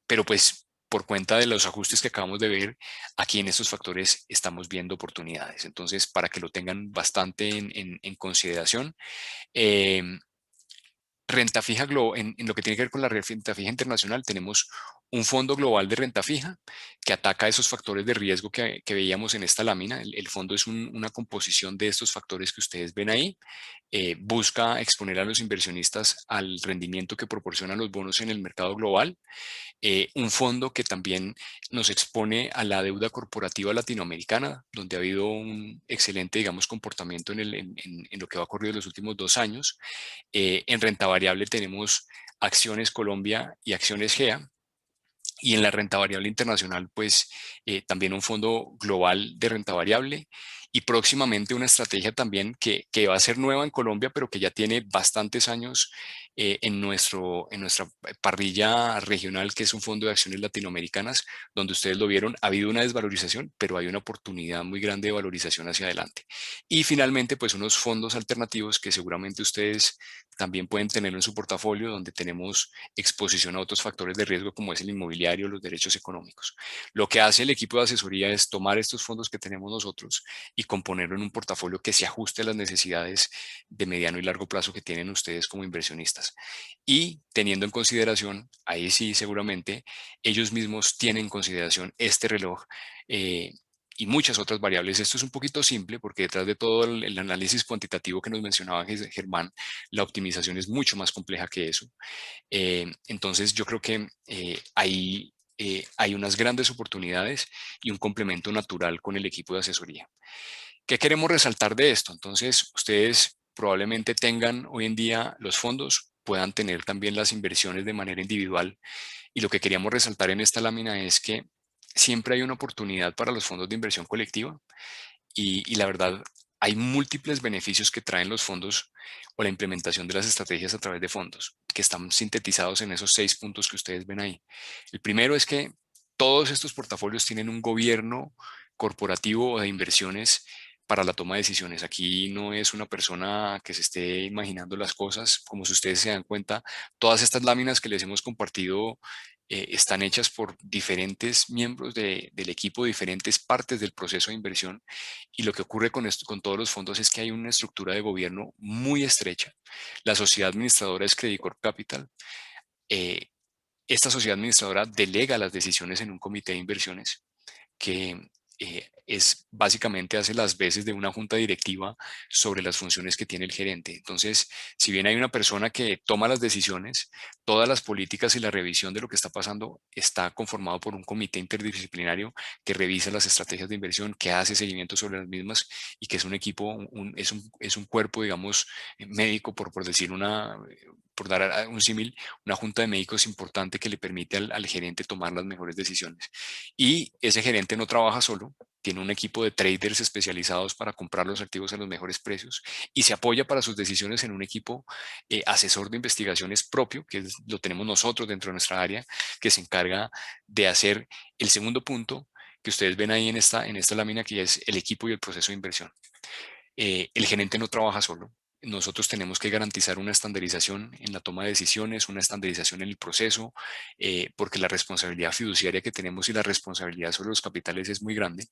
Pero pues por cuenta de los ajustes que acabamos de ver, aquí en estos factores estamos viendo oportunidades. Entonces, para que lo tengan bastante en consideración. Renta fija en lo que tiene que ver con la renta fija internacional, tenemos un fondo global de renta fija que ataca esos factores de riesgo que veíamos en esta lámina. El fondo es una composición de estos factores que ustedes ven ahí. Busca exponer a los inversionistas al rendimiento que proporcionan los bonos en el mercado global. Un fondo que también nos expone a la deuda corporativa latinoamericana, donde ha habido un excelente, digamos, comportamiento en lo que va ocurrido en los últimos 2 años. En renta variable tenemos Acciones Colombia y Acciones GEA. Y en la renta variable internacional, pues también un fondo global de renta variable y próximamente una estrategia también que va a ser nueva en Colombia, pero que ya tiene bastantes años en nuestra parrilla regional, que es un fondo de acciones latinoamericanas, donde ustedes lo vieron, ha habido una desvalorización, pero hay una oportunidad muy grande de valorización hacia adelante. Y finalmente, pues unos fondos alternativos que seguramente ustedes también pueden tener en su portafolio, donde tenemos exposición a otros factores de riesgo como es el inmobiliario, los derechos económicos. Lo que hace el equipo de asesoría es tomar estos fondos que tenemos nosotros y componerlo en un portafolio que se ajuste a las necesidades de mediano y largo plazo que tienen ustedes como inversionistas. Y teniendo en consideración, ahí sí seguramente, ellos mismos tienen en consideración este reloj y muchas otras variables. Esto es un poquito simple porque detrás de todo el análisis cuantitativo que nos mencionaba Germán, la optimización es mucho más compleja que eso. Entonces yo creo que ahí hay unas grandes oportunidades y un complemento natural con el equipo de asesoría. ¿Qué queremos resaltar de esto? Entonces ustedes probablemente tengan hoy en día los fondos, puedan tener también las inversiones de manera individual. Y lo que queríamos resaltar en esta lámina es que siempre hay una oportunidad para los fondos de inversión colectiva y la verdad hay múltiples beneficios que traen los fondos o la implementación de las estrategias a través de fondos, que están sintetizados en esos 6 puntos que ustedes ven ahí. El primero es que todos estos portafolios tienen un gobierno corporativo o de inversiones para la toma de decisiones. Aquí no es una persona que se esté imaginando las cosas. Como si ustedes se dan cuenta, todas estas láminas que les hemos compartido están hechas por diferentes miembros del equipo, diferentes partes del proceso de inversión. Y lo que ocurre con todos los fondos es que hay una estructura de gobierno muy estrecha. La sociedad administradora es Credit Corp Capital. Eh, Esta sociedad administradora delega las decisiones en un comité de inversiones que es básicamente hace las veces de una junta directiva sobre las funciones que tiene el gerente. Entonces, si bien hay una persona que toma las decisiones, todas las políticas y la revisión de lo que está pasando está conformado por un comité interdisciplinario que revisa las estrategias de inversión, que hace seguimiento sobre las mismas y que es un equipo, es un cuerpo, digamos, médico, por decir por dar un símil, una junta de médicos importante que le permite al gerente tomar las mejores decisiones. Y ese gerente no trabaja solo, tiene un equipo de traders especializados para comprar los activos a los mejores precios y se apoya para sus decisiones en un equipo asesor de investigaciones propio, lo tenemos nosotros dentro de nuestra área, que se encarga de hacer el segundo punto que ustedes ven ahí en esta lámina, que es el equipo y el proceso de inversión. El gerente no trabaja solo. Nosotros tenemos que garantizar una estandarización en la toma de decisiones, una estandarización en el proceso, porque la responsabilidad fiduciaria que tenemos y la responsabilidad sobre los capitales es muy grande.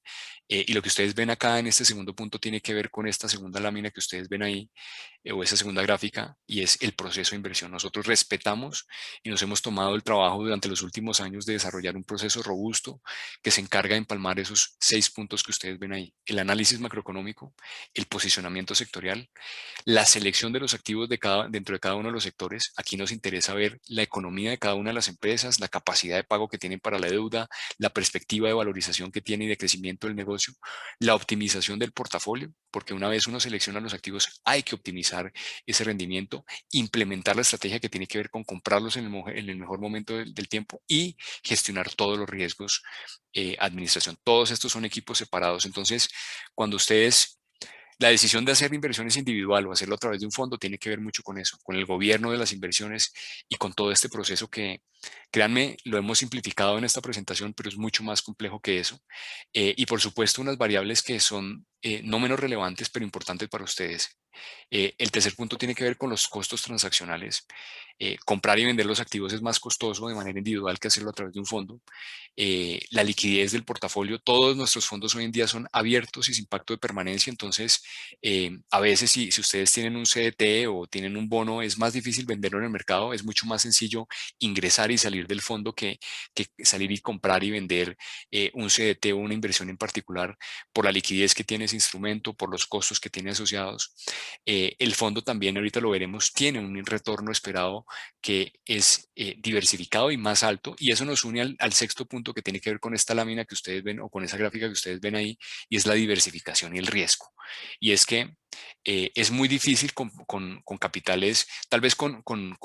Y lo que ustedes ven acá en este segundo punto tiene que ver con esta segunda lámina que ustedes ven ahí, o esa segunda gráfica, y es el proceso de inversión. Nosotros respetamos y nos hemos tomado el trabajo durante los últimos años de desarrollar un proceso robusto que se encarga de empalmar esos 6 puntos que ustedes ven ahí: el análisis macroeconómico, el posicionamiento sectorial, la selección de los activos dentro de cada uno de los sectores. Aquí nos interesa ver la economía de cada una de las empresas, la capacidad de pago que tienen para la deuda, la perspectiva de valorización que tiene y de crecimiento del negocio, la optimización del portafolio, porque una vez uno selecciona los activos hay que optimizar ese rendimiento, implementar la estrategia que tiene que ver con comprarlos en el mejor momento del tiempo, y gestionar todos los riesgos, administración. Todos estos son equipos separados. Entonces, cuando ustedes la decisión de hacer inversiones individual o hacerlo a través de un fondo tiene que ver mucho con eso, con el gobierno de las inversiones y con todo este proceso que, créanme, lo hemos simplificado en esta presentación, pero es mucho más complejo que eso. Y por supuesto, unas variables que son no menos relevantes, pero importantes para ustedes. El tercer punto tiene que ver con los costos transaccionales. Comprar y vender los activos es más costoso de manera individual que hacerlo a través de un fondo. La liquidez del portafolio, todos nuestros fondos hoy en día son abiertos y sin pacto de permanencia. Entonces, a veces si ustedes tienen un CDT o tienen un bono, es más difícil venderlo en el mercado. Es mucho más sencillo ingresar y salir del fondo que salir y comprar y vender un CDT o una inversión en particular, por la liquidez que tiene ese instrumento, por los costos que tiene asociados. El fondo también, ahorita lo veremos, tiene un retorno esperado que es diversificado y más alto, y eso nos une al sexto punto que tiene que ver con esta lámina que ustedes ven, o con esa gráfica que ustedes ven ahí, y es la diversificación y el riesgo. Y es que es muy difícil con capitales, tal vez con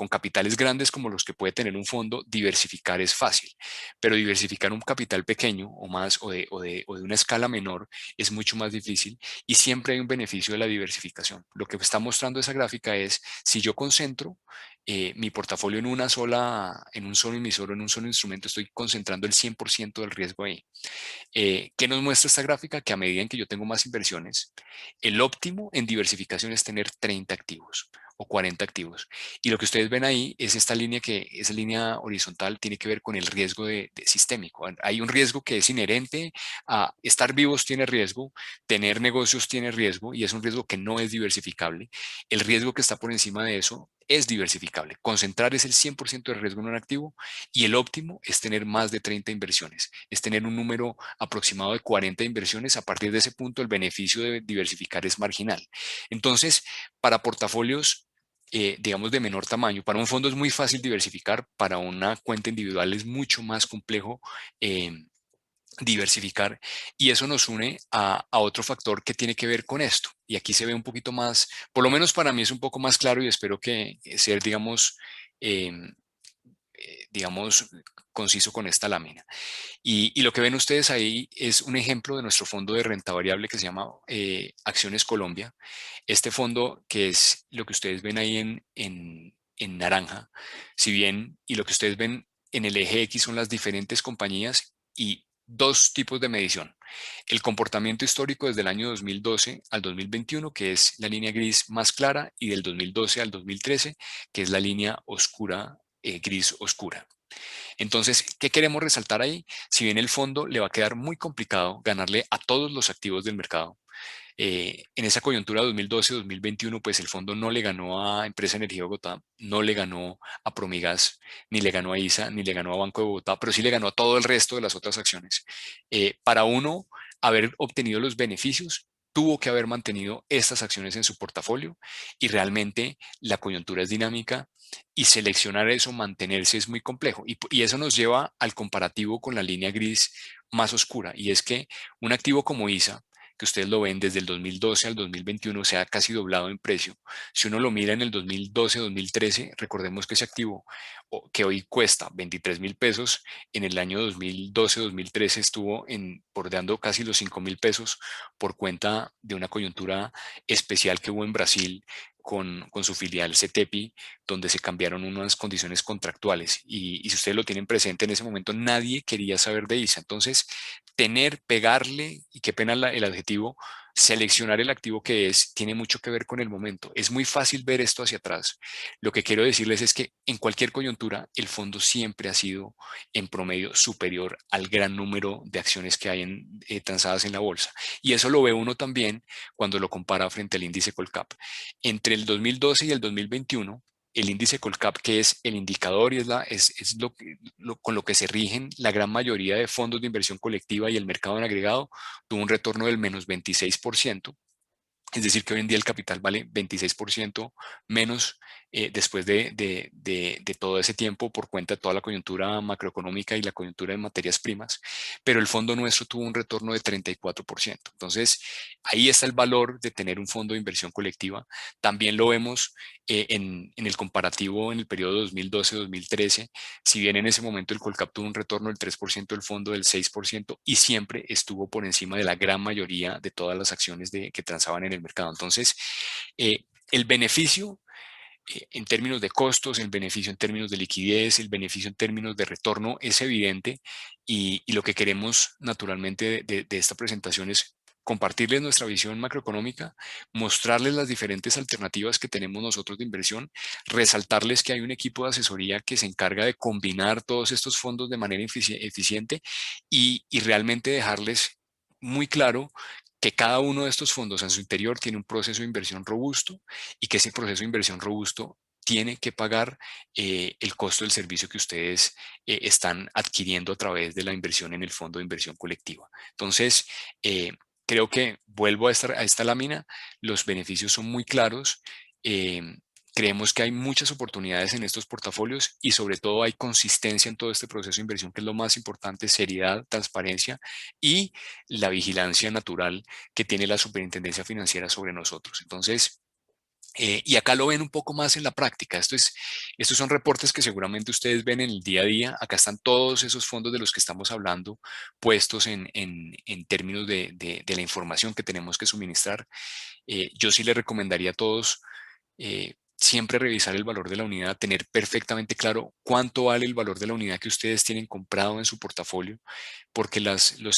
capitales grandes como los que puede tener un fondo, diversificar es fácil, pero diversificar un capital pequeño o más, o de una escala menor, es mucho más difícil, y siempre hay un beneficio de la diversificación. Lo que está mostrando esa gráfica es, si yo concentro mi portafolio en un solo emisor o en un solo instrumento, estoy concentrando el 100% del riesgo ahí. ¿Qué nos muestra esta gráfica? Que a medida en que yo tengo más inversiones, el óptimo en diversificación es tener 30 activos o 40 activos. Y lo que ustedes ven ahí es esta línea, que esa línea horizontal tiene que ver con el riesgo de sistémico. Hay un riesgo que es inherente a estar vivos, tiene riesgo, tener negocios tiene riesgo, y es un riesgo que no es diversificable. El riesgo que está por encima de eso es diversificable. Concentrar es el 100% de riesgo en un activo, y el óptimo es tener más de 30 inversiones, es tener un número aproximado de 40 inversiones. A partir de ese punto, el beneficio de diversificar es marginal. Entonces, para portafolios, digamos, de menor tamaño, para un fondo es muy fácil diversificar, para una cuenta individual es mucho más complejo diversificar, y eso nos une a otro factor que tiene que ver con esto. Y aquí se ve un poquito más, por lo menos para mí es un poco más claro, y espero que ser, digamos, conciso con esta lámina. Y lo que ven ustedes ahí es un ejemplo de nuestro fondo de renta variable que se llama Acciones Colombia. Este fondo, que es lo que ustedes ven ahí en naranja, si bien, y lo que ustedes ven en el eje X son las diferentes compañías y dos tipos de medición: el comportamiento histórico desde el año 2012 al 2021, que es la línea gris más clara, y del 2012 al 2013, que es la línea oscura, gris oscura. Entonces, ¿qué queremos resaltar ahí? Si bien el fondo le va a quedar muy complicado ganarle a todos los activos del mercado, en esa coyuntura 2012-2021, pues el fondo no le ganó a Empresa Energía Bogotá, no le ganó a Promigas, ni le ganó a ISA, ni le ganó a Banco de Bogotá, pero sí le ganó a todo el resto de las otras acciones. Para uno haber obtenido los beneficios, tuvo que haber mantenido estas acciones en su portafolio, y realmente la coyuntura es dinámica, y seleccionar eso, mantenerse, es muy complejo. Y eso nos lleva al comparativo con la línea gris más oscura, y es que un activo como ISA, que ustedes lo ven desde el 2012 al 2021, se ha casi doblado en precio. Si uno lo mira en el 2012-2013, recordemos que ese activo, que hoy cuesta 23.000 pesos, en el año 2012-2013 estuvo bordeando casi los 5.000 pesos, por cuenta de una coyuntura especial que hubo en Brasil con su filial CETEPI, donde se cambiaron unas condiciones contractuales. Y si ustedes lo tienen presente, en ese momento nadie quería saber de ISA. Entonces, pegarle, y qué pena el adjetivo, seleccionar el activo que es, tiene mucho que ver con el momento. Es muy fácil ver esto hacia atrás. Lo que quiero decirles es que en cualquier coyuntura, el fondo siempre ha sido en promedio superior al gran número de acciones que hay transadas en la bolsa. Y eso lo ve uno también cuando lo compara frente al índice Colcap. Entre el 2012 y el 2021, el índice Colcap, que es el indicador y es con lo que se rigen la gran mayoría de fondos de inversión colectiva y el mercado en agregado, tuvo un retorno del menos 26%. Es decir, que hoy en día el capital vale 26% menos después de todo ese tiempo por cuenta de toda la coyuntura macroeconómica y la coyuntura de materias primas, pero el fondo nuestro tuvo un retorno de 34%. Entonces, ahí está el valor de tener un fondo de inversión colectiva. También lo vemos en el comparativo en el periodo 2012-2013, si bien en ese momento el Colcap tuvo un retorno del 3%, el fondo del 6%, y siempre estuvo por encima de la gran mayoría de todas las acciones que transaban en el mercado. Entonces, el beneficio en términos de costos, el beneficio en términos de liquidez, el beneficio en términos de retorno es evidente, y lo que queremos naturalmente de esta presentación es compartirles nuestra visión macroeconómica, mostrarles las diferentes alternativas que tenemos nosotros de inversión, resaltarles que hay un equipo de asesoría que se encarga de combinar todos estos fondos de manera eficiente, y realmente dejarles muy claro que cada uno de estos fondos en su interior tiene un proceso de inversión robusto, y que ese proceso de inversión robusto tiene que pagar el costo del servicio que ustedes están adquiriendo a través de la inversión en el fondo de inversión colectiva. Entonces, creo que vuelvo a esta lámina, los beneficios son muy claros. Creemos que hay muchas oportunidades en estos portafolios, y sobre todo hay consistencia en todo este proceso de inversión, que es lo más importante: seriedad, transparencia y la vigilancia natural que tiene la Superintendencia Financiera sobre nosotros. Entonces, y acá lo ven un poco más en la práctica. Estos son reportes que seguramente ustedes ven en el día a día. Acá están todos esos fondos de los que estamos hablando puestos en términos de la información que tenemos que suministrar. Yo sí les recomendaría a todos siempre revisar el valor de la unidad, tener perfectamente claro cuánto vale el valor de la unidad que ustedes tienen comprado en su portafolio, porque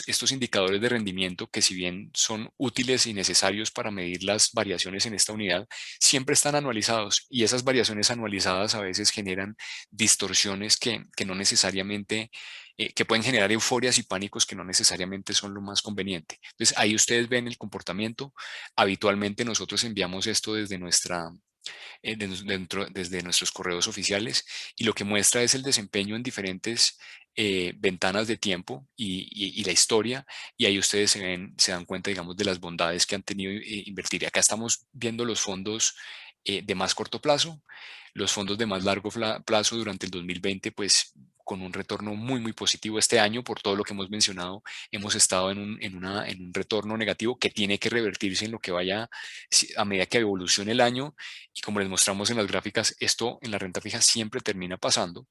estos indicadores de rendimiento, que si bien son útiles y necesarios para medir las variaciones en esta unidad, siempre están anualizados, y esas variaciones anualizadas a veces generan distorsiones que no necesariamente, que pueden generar euforias y pánicos que no necesariamente son lo más conveniente. Entonces ahí ustedes ven el comportamiento. Habitualmente nosotros enviamos esto desde nuestros correos oficiales, y lo que muestra es el desempeño en diferentes ventanas de tiempo y la historia, y ahí ustedes se dan cuenta, digamos, de las bondades que han tenido invertir. Y acá estamos viendo los fondos de más corto plazo, los fondos de más largo plazo durante el 2020, pues con un retorno muy, muy positivo. Este año, por todo lo que hemos mencionado, hemos estado en un retorno negativo que tiene que revertirse en lo que vaya a medida que evolucione el año, y como les mostramos en las gráficas, esto en la renta fija siempre termina pasando.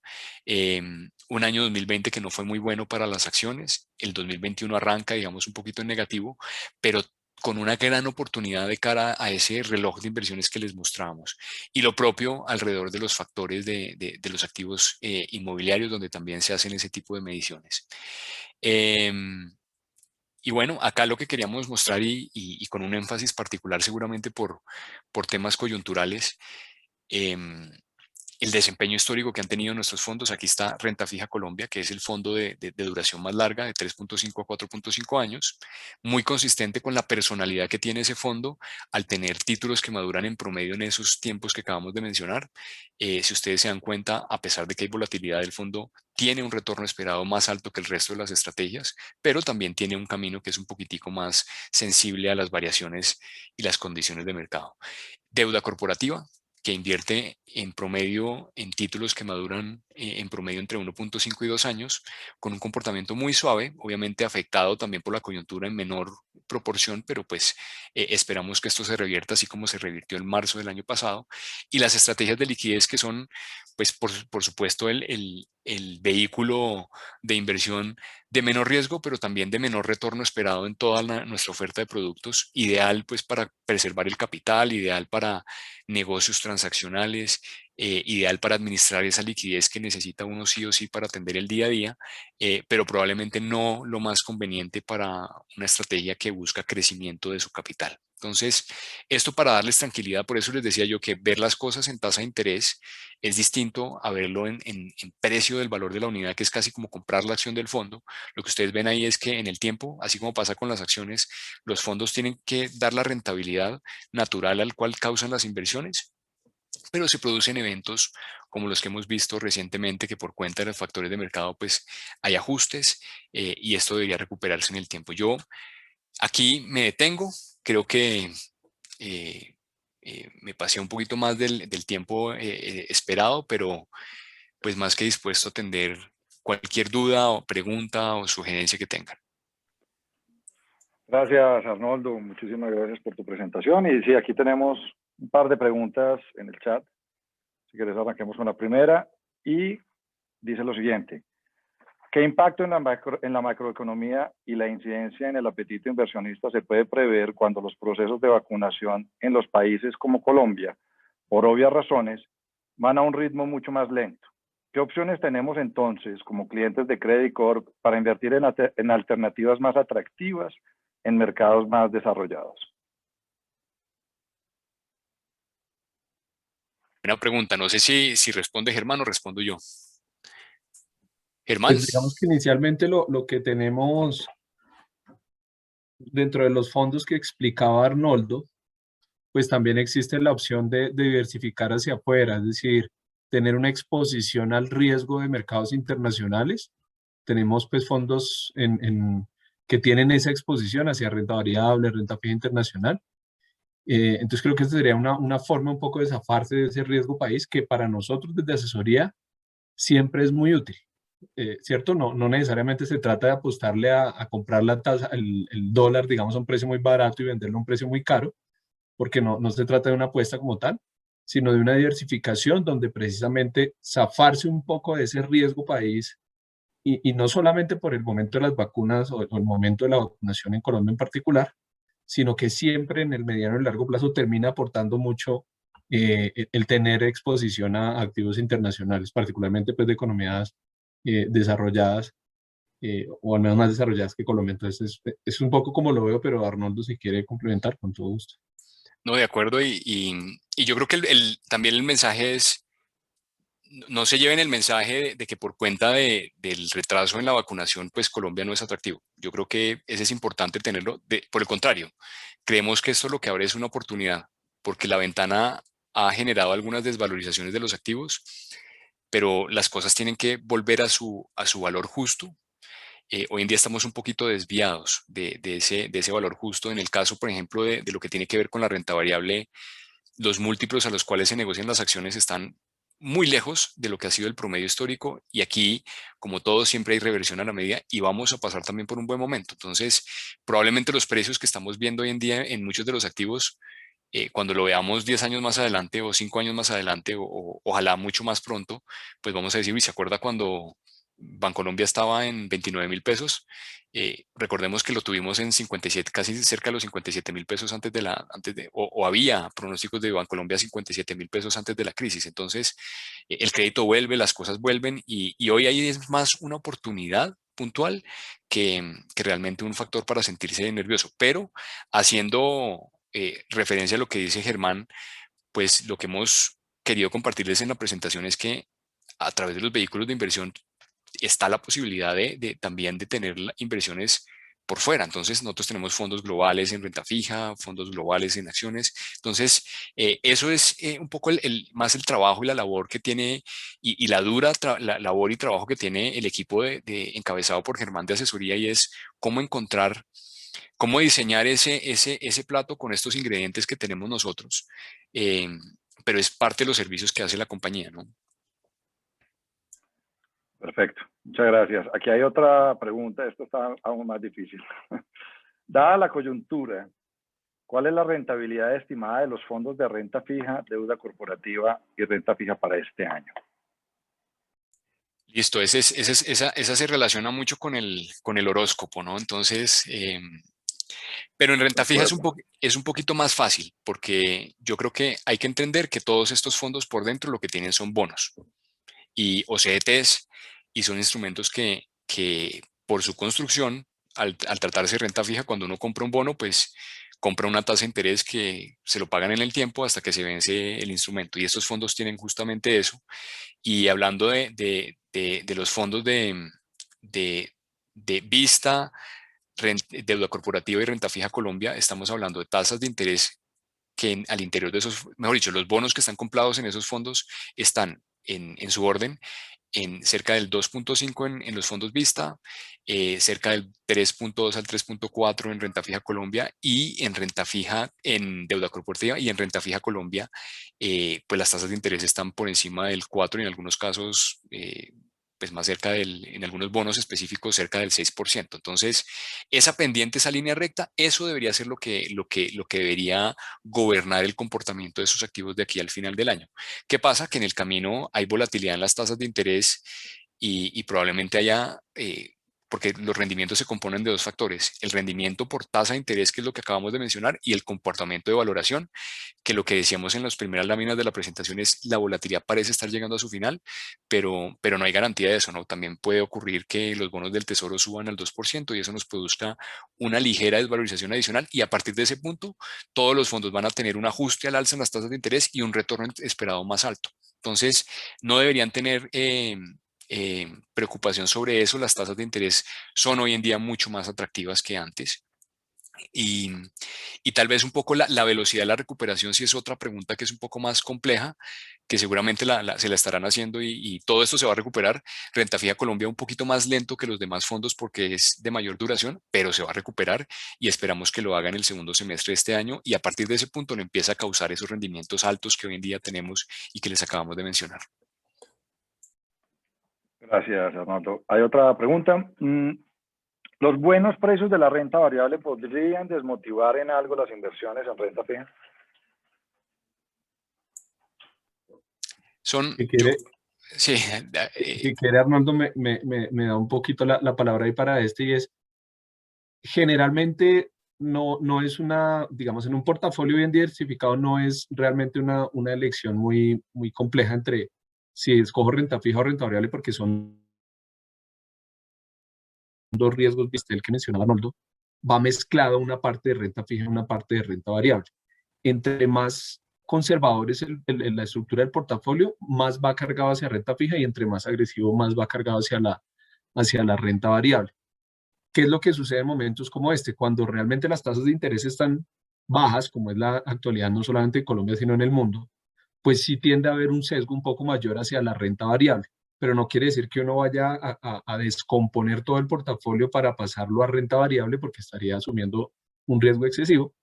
Un año 2020 que no fue muy bueno para las acciones, el 2021 arranca, digamos, un poquito en negativo, pero con una gran oportunidad de cara a ese reloj de inversiones que les mostramos. Y lo propio alrededor de los factores de los activos inmobiliarios, donde también se hacen ese tipo de mediciones. Y bueno, acá lo que queríamos mostrar, y con un énfasis particular seguramente por temas coyunturales, el desempeño histórico que han tenido nuestros fondos. Aquí está Renta Fija Colombia, que es el fondo de duración más larga, de 3.5 a 4.5 años, muy consistente con la personalidad que tiene ese fondo al tener títulos que maduran en promedio en esos tiempos que acabamos de mencionar. Si ustedes se dan cuenta, a pesar de que hay volatilidad, del fondo tiene un retorno esperado más alto que el resto de las estrategias, pero también tiene un camino que es un poquitico más sensible a las variaciones y las condiciones de mercado. Deuda corporativa, que invierte en promedio en títulos que maduran en promedio entre 1.5 y 2 años, con un comportamiento muy suave, obviamente afectado también por la coyuntura en menor proporción, pero pues esperamos que esto se revierta así como se revirtió en marzo del año pasado. Y las estrategias de liquidez, que son, pues por supuesto, el vehículo de inversión de menor riesgo, pero también de menor retorno esperado en toda nuestra oferta de productos, ideal pues para preservar el capital, ideal para negocios transaccionales, ideal para administrar esa liquidez que necesita uno sí o sí para atender el día a día, pero probablemente no lo más conveniente para una estrategia que busca crecimiento de su capital. Entonces, esto para darles tranquilidad, por eso les decía yo que ver las cosas en tasa de interés es distinto a verlo en precio del valor de la unidad, que es casi como comprar la acción del fondo. Lo que ustedes ven ahí es que en el tiempo, así como pasa con las acciones, los fondos tienen que dar la rentabilidad natural al cual causan las inversiones, pero se producen eventos como los que hemos visto recientemente, que por cuenta de los factores de mercado pues hay ajustes, y esto debería recuperarse en el tiempo. Yo aquí me detengo, creo que eh, me pasé un poquito más del tiempo esperado, pero pues más que dispuesto a atender cualquier duda o pregunta o sugerencia que tengan.
Gracias, Arnoldo. Muchísimas gracias por tu presentación. Y sí, aquí tenemos un par de preguntas en el chat. Si quieres, arranquemos con la primera. Y dice lo siguiente. ¿Qué impacto en la macroeconomía y la incidencia en el apetito inversionista se puede prever cuando los procesos de vacunación en los países como Colombia, por obvias razones, van a un ritmo mucho más lento? ¿Qué opciones tenemos entonces como clientes de Credit Corp para invertir en alternativas más atractivas en mercados más desarrollados?
Buena pregunta, no sé si responde Germán o respondo yo. Germán.
Pues digamos que inicialmente lo que tenemos dentro de los fondos que explicaba Arnoldo, pues también existe la opción de diversificar hacia afuera, es decir, tener una exposición al riesgo de mercados internacionales. Tenemos pues fondos que tienen esa exposición hacia renta variable, renta fija internacional. Entonces creo que esta sería una forma un poco de zafarse de ese riesgo país que para nosotros desde asesoría siempre es muy útil. ¿Cierto? No necesariamente se trata de apostarle a comprar la tasa, el dólar, digamos, a un precio muy barato y venderlo a un precio muy caro, porque no se trata de una apuesta como tal, sino de una diversificación donde precisamente zafarse un poco de ese riesgo país y no solamente por el momento de las vacunas o el momento de la vacunación en Colombia en particular, sino que siempre en el mediano y largo plazo termina aportando mucho el tener exposición a activos internacionales, particularmente pues de economías desarrolladas, o al menos más desarrolladas que Colombia. Entonces es un poco como lo veo, pero Arnoldo si quiere complementar con todo gusto.
No, de acuerdo, y yo creo que también el mensaje es, no se lleven el mensaje de que por cuenta del retraso en la vacunación, pues Colombia no es atractivo. Yo creo que ese es importante tenerlo. Por el contrario, creemos que esto lo que abre es una oportunidad, porque la ventana ha generado algunas desvalorizaciones de los activos, pero las cosas tienen que volver a su valor justo. Hoy en día estamos un poquito desviados de ese valor justo. En el caso, por ejemplo, de lo que tiene que ver con la renta variable, los múltiplos a los cuales se negocian las acciones están muy lejos de lo que ha sido el promedio histórico, y aquí, como todo, siempre hay reversión a la media y vamos a pasar también por un buen momento. Entonces, probablemente los precios que estamos viendo hoy en día en muchos de los activos, cuando lo veamos 10 años más adelante o 5 años más adelante, ojalá mucho más pronto, pues vamos a decir, uy, ¿se acuerda cuando Bancolombia estaba en 29.000 pesos? Recordemos que lo tuvimos en 57, casi cerca de los 57.000 pesos o había pronósticos de Bancolombia a 57.000 pesos antes de la crisis. Entonces, el crédito vuelve, las cosas vuelven, y hoy ahí es más una oportunidad puntual que realmente un factor para sentirse nervioso. Pero haciendo referencia a lo que dice Germán, pues lo que hemos querido compartirles en la presentación es que a través de los vehículos de inversión está la posibilidad también de tener inversiones por fuera. Entonces, nosotros tenemos fondos globales en renta fija, fondos globales en acciones. Entonces, eso es un poco más el trabajo y la labor que tiene, y la dura la labor y trabajo que tiene el equipo encabezado por Germán de asesoría, y es cómo encontrar, cómo diseñar ese plato con estos ingredientes que tenemos nosotros. eh, pero es parte de los servicios que hace la compañía, ¿no?
Perfecto, muchas gracias. Aquí hay otra pregunta, esto está aún más difícil. Dada la coyuntura, ¿cuál es la rentabilidad estimada de los fondos de renta fija, deuda corporativa y renta fija para este año?
Listo, esa se relaciona mucho con el horóscopo, ¿no? Entonces, Pero en renta
De
fija
acuerdo.
es un poquito más fácil, porque yo creo que hay que entender que todos estos fondos por dentro lo que tienen son bonos o CDTs, y son instrumentos que por su construcción, al tratarse de renta fija, cuando uno compra un bono, pues compra una tasa de interés que se lo pagan en el tiempo hasta que se vence el instrumento. Y estos fondos tienen justamente eso. Y hablando de los fondos de, de Vista, deuda corporativa y renta fija Colombia, estamos hablando de tasas de interés que al interior de esos, mejor dicho, los bonos que están comprados en esos fondos están en su orden en cerca del 2.5 en los fondos Vista, cerca del 3.2 al 3.4 en renta fija Colombia, y en renta fija en deuda corporativa y en renta fija Colombia, pues las tasas de interés están por encima del 4 y en algunos casos pues más cerca en algunos bonos específicos cerca del 6%. Entonces, esa pendiente, esa línea recta, eso debería ser lo que debería gobernar el comportamiento de esos activos de aquí al final del año. ¿Qué pasa? Que en el camino hay volatilidad en las tasas de interés y probablemente haya, porque los rendimientos se componen de dos factores: el rendimiento por tasa de interés, que es lo que acabamos de mencionar, y el comportamiento de valoración, que lo que decíamos en las primeras láminas de la presentación es la volatilidad parece estar llegando a su final, pero no hay garantía de eso, ¿no? También puede ocurrir que los bonos del tesoro suban al 2% y eso nos produzca una ligera desvalorización adicional, y a partir de ese punto todos los fondos van a tener un ajuste al alza en las tasas de interés y un retorno esperado más alto. Entonces, no deberían tener preocupación sobre eso. Las tasas de interés son hoy en día mucho más atractivas que antes. Y, y tal vez un poco la velocidad de la recuperación sí es otra pregunta que es un poco más compleja, que seguramente se la estarán haciendo, y todo esto se va a recuperar. Renta fija Colombia un poquito más lento que los demás fondos porque es de mayor duración, pero se va a recuperar y esperamos que lo haga en el segundo semestre de este año, y a partir de ese punto no empieza a causar esos rendimientos altos que hoy en día tenemos y que les acabamos de mencionar.
Gracias, Arnoldo. Hay otra pregunta. ¿Los buenos precios de la renta variable podrían desmotivar en algo las inversiones en renta fija?
Son,
Si
yo,
quiere,
sí,
si quiere Arnoldo, me da un poquito la palabra ahí para y es, generalmente no es una, digamos, en un portafolio bien diversificado no es realmente una elección muy compleja entre si escojo renta fija o renta variable, porque son dos riesgos, viste, el que mencionaba Arnoldo, va mezclado una parte de renta fija y una parte de renta variable. Entre más conservadores la estructura del portafolio, más va cargado hacia renta fija, y entre más agresivo, más va cargado hacia la renta variable. ¿Qué es lo que sucede en momentos como este? Cuando realmente las tasas de interés están bajas, como es la actualidad no solamente en Colombia, sino en el mundo, pues sí tiende a haber un sesgo un poco mayor hacia la renta variable, pero no quiere decir que uno vaya a descomponer todo el portafolio para pasarlo a renta variable, porque estaría asumiendo un riesgo excesivo,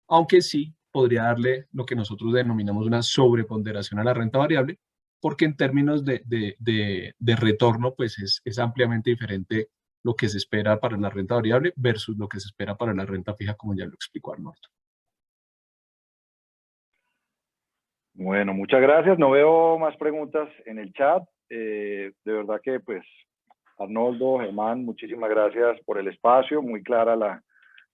aunque sí podría darle lo que nosotros denominamos una sobreponderación a la renta variable, porque en términos de retorno, pues es ampliamente diferente lo que se espera para la renta variable versus lo que se espera para la renta fija, como ya lo explicó Arnoldo.
Bueno, muchas gracias. No veo más preguntas en el chat. De verdad que, pues, Arnoldo, Germán, muchísimas gracias por el espacio. Muy clara la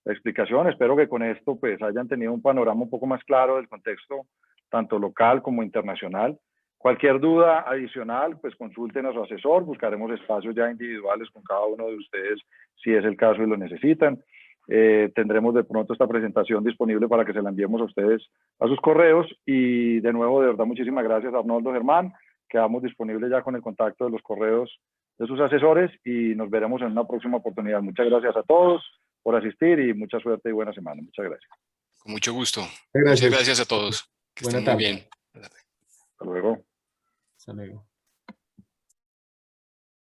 explicación. Espero que con esto, pues, hayan tenido un panorama un poco más claro del contexto, tanto local como internacional. Cualquier duda adicional, pues consulten a su asesor. Buscaremos espacios ya individuales con cada uno de ustedes, si es el caso y lo necesitan. Tendremos de pronto esta presentación disponible para que se la enviemos a ustedes a sus correos. Y de nuevo, de verdad, muchísimas gracias, Arnoldo, Germán. Quedamos disponibles ya con el contacto de los correos de sus asesores y nos veremos en una próxima oportunidad. Muchas gracias a todos por asistir y mucha suerte y buena semana. Muchas gracias.
con mucho gusto. Muchas
Gracias.
gracias a todos. Que estén
Buena
muy
tarde.
bien.
Hasta luego.
Hasta luego.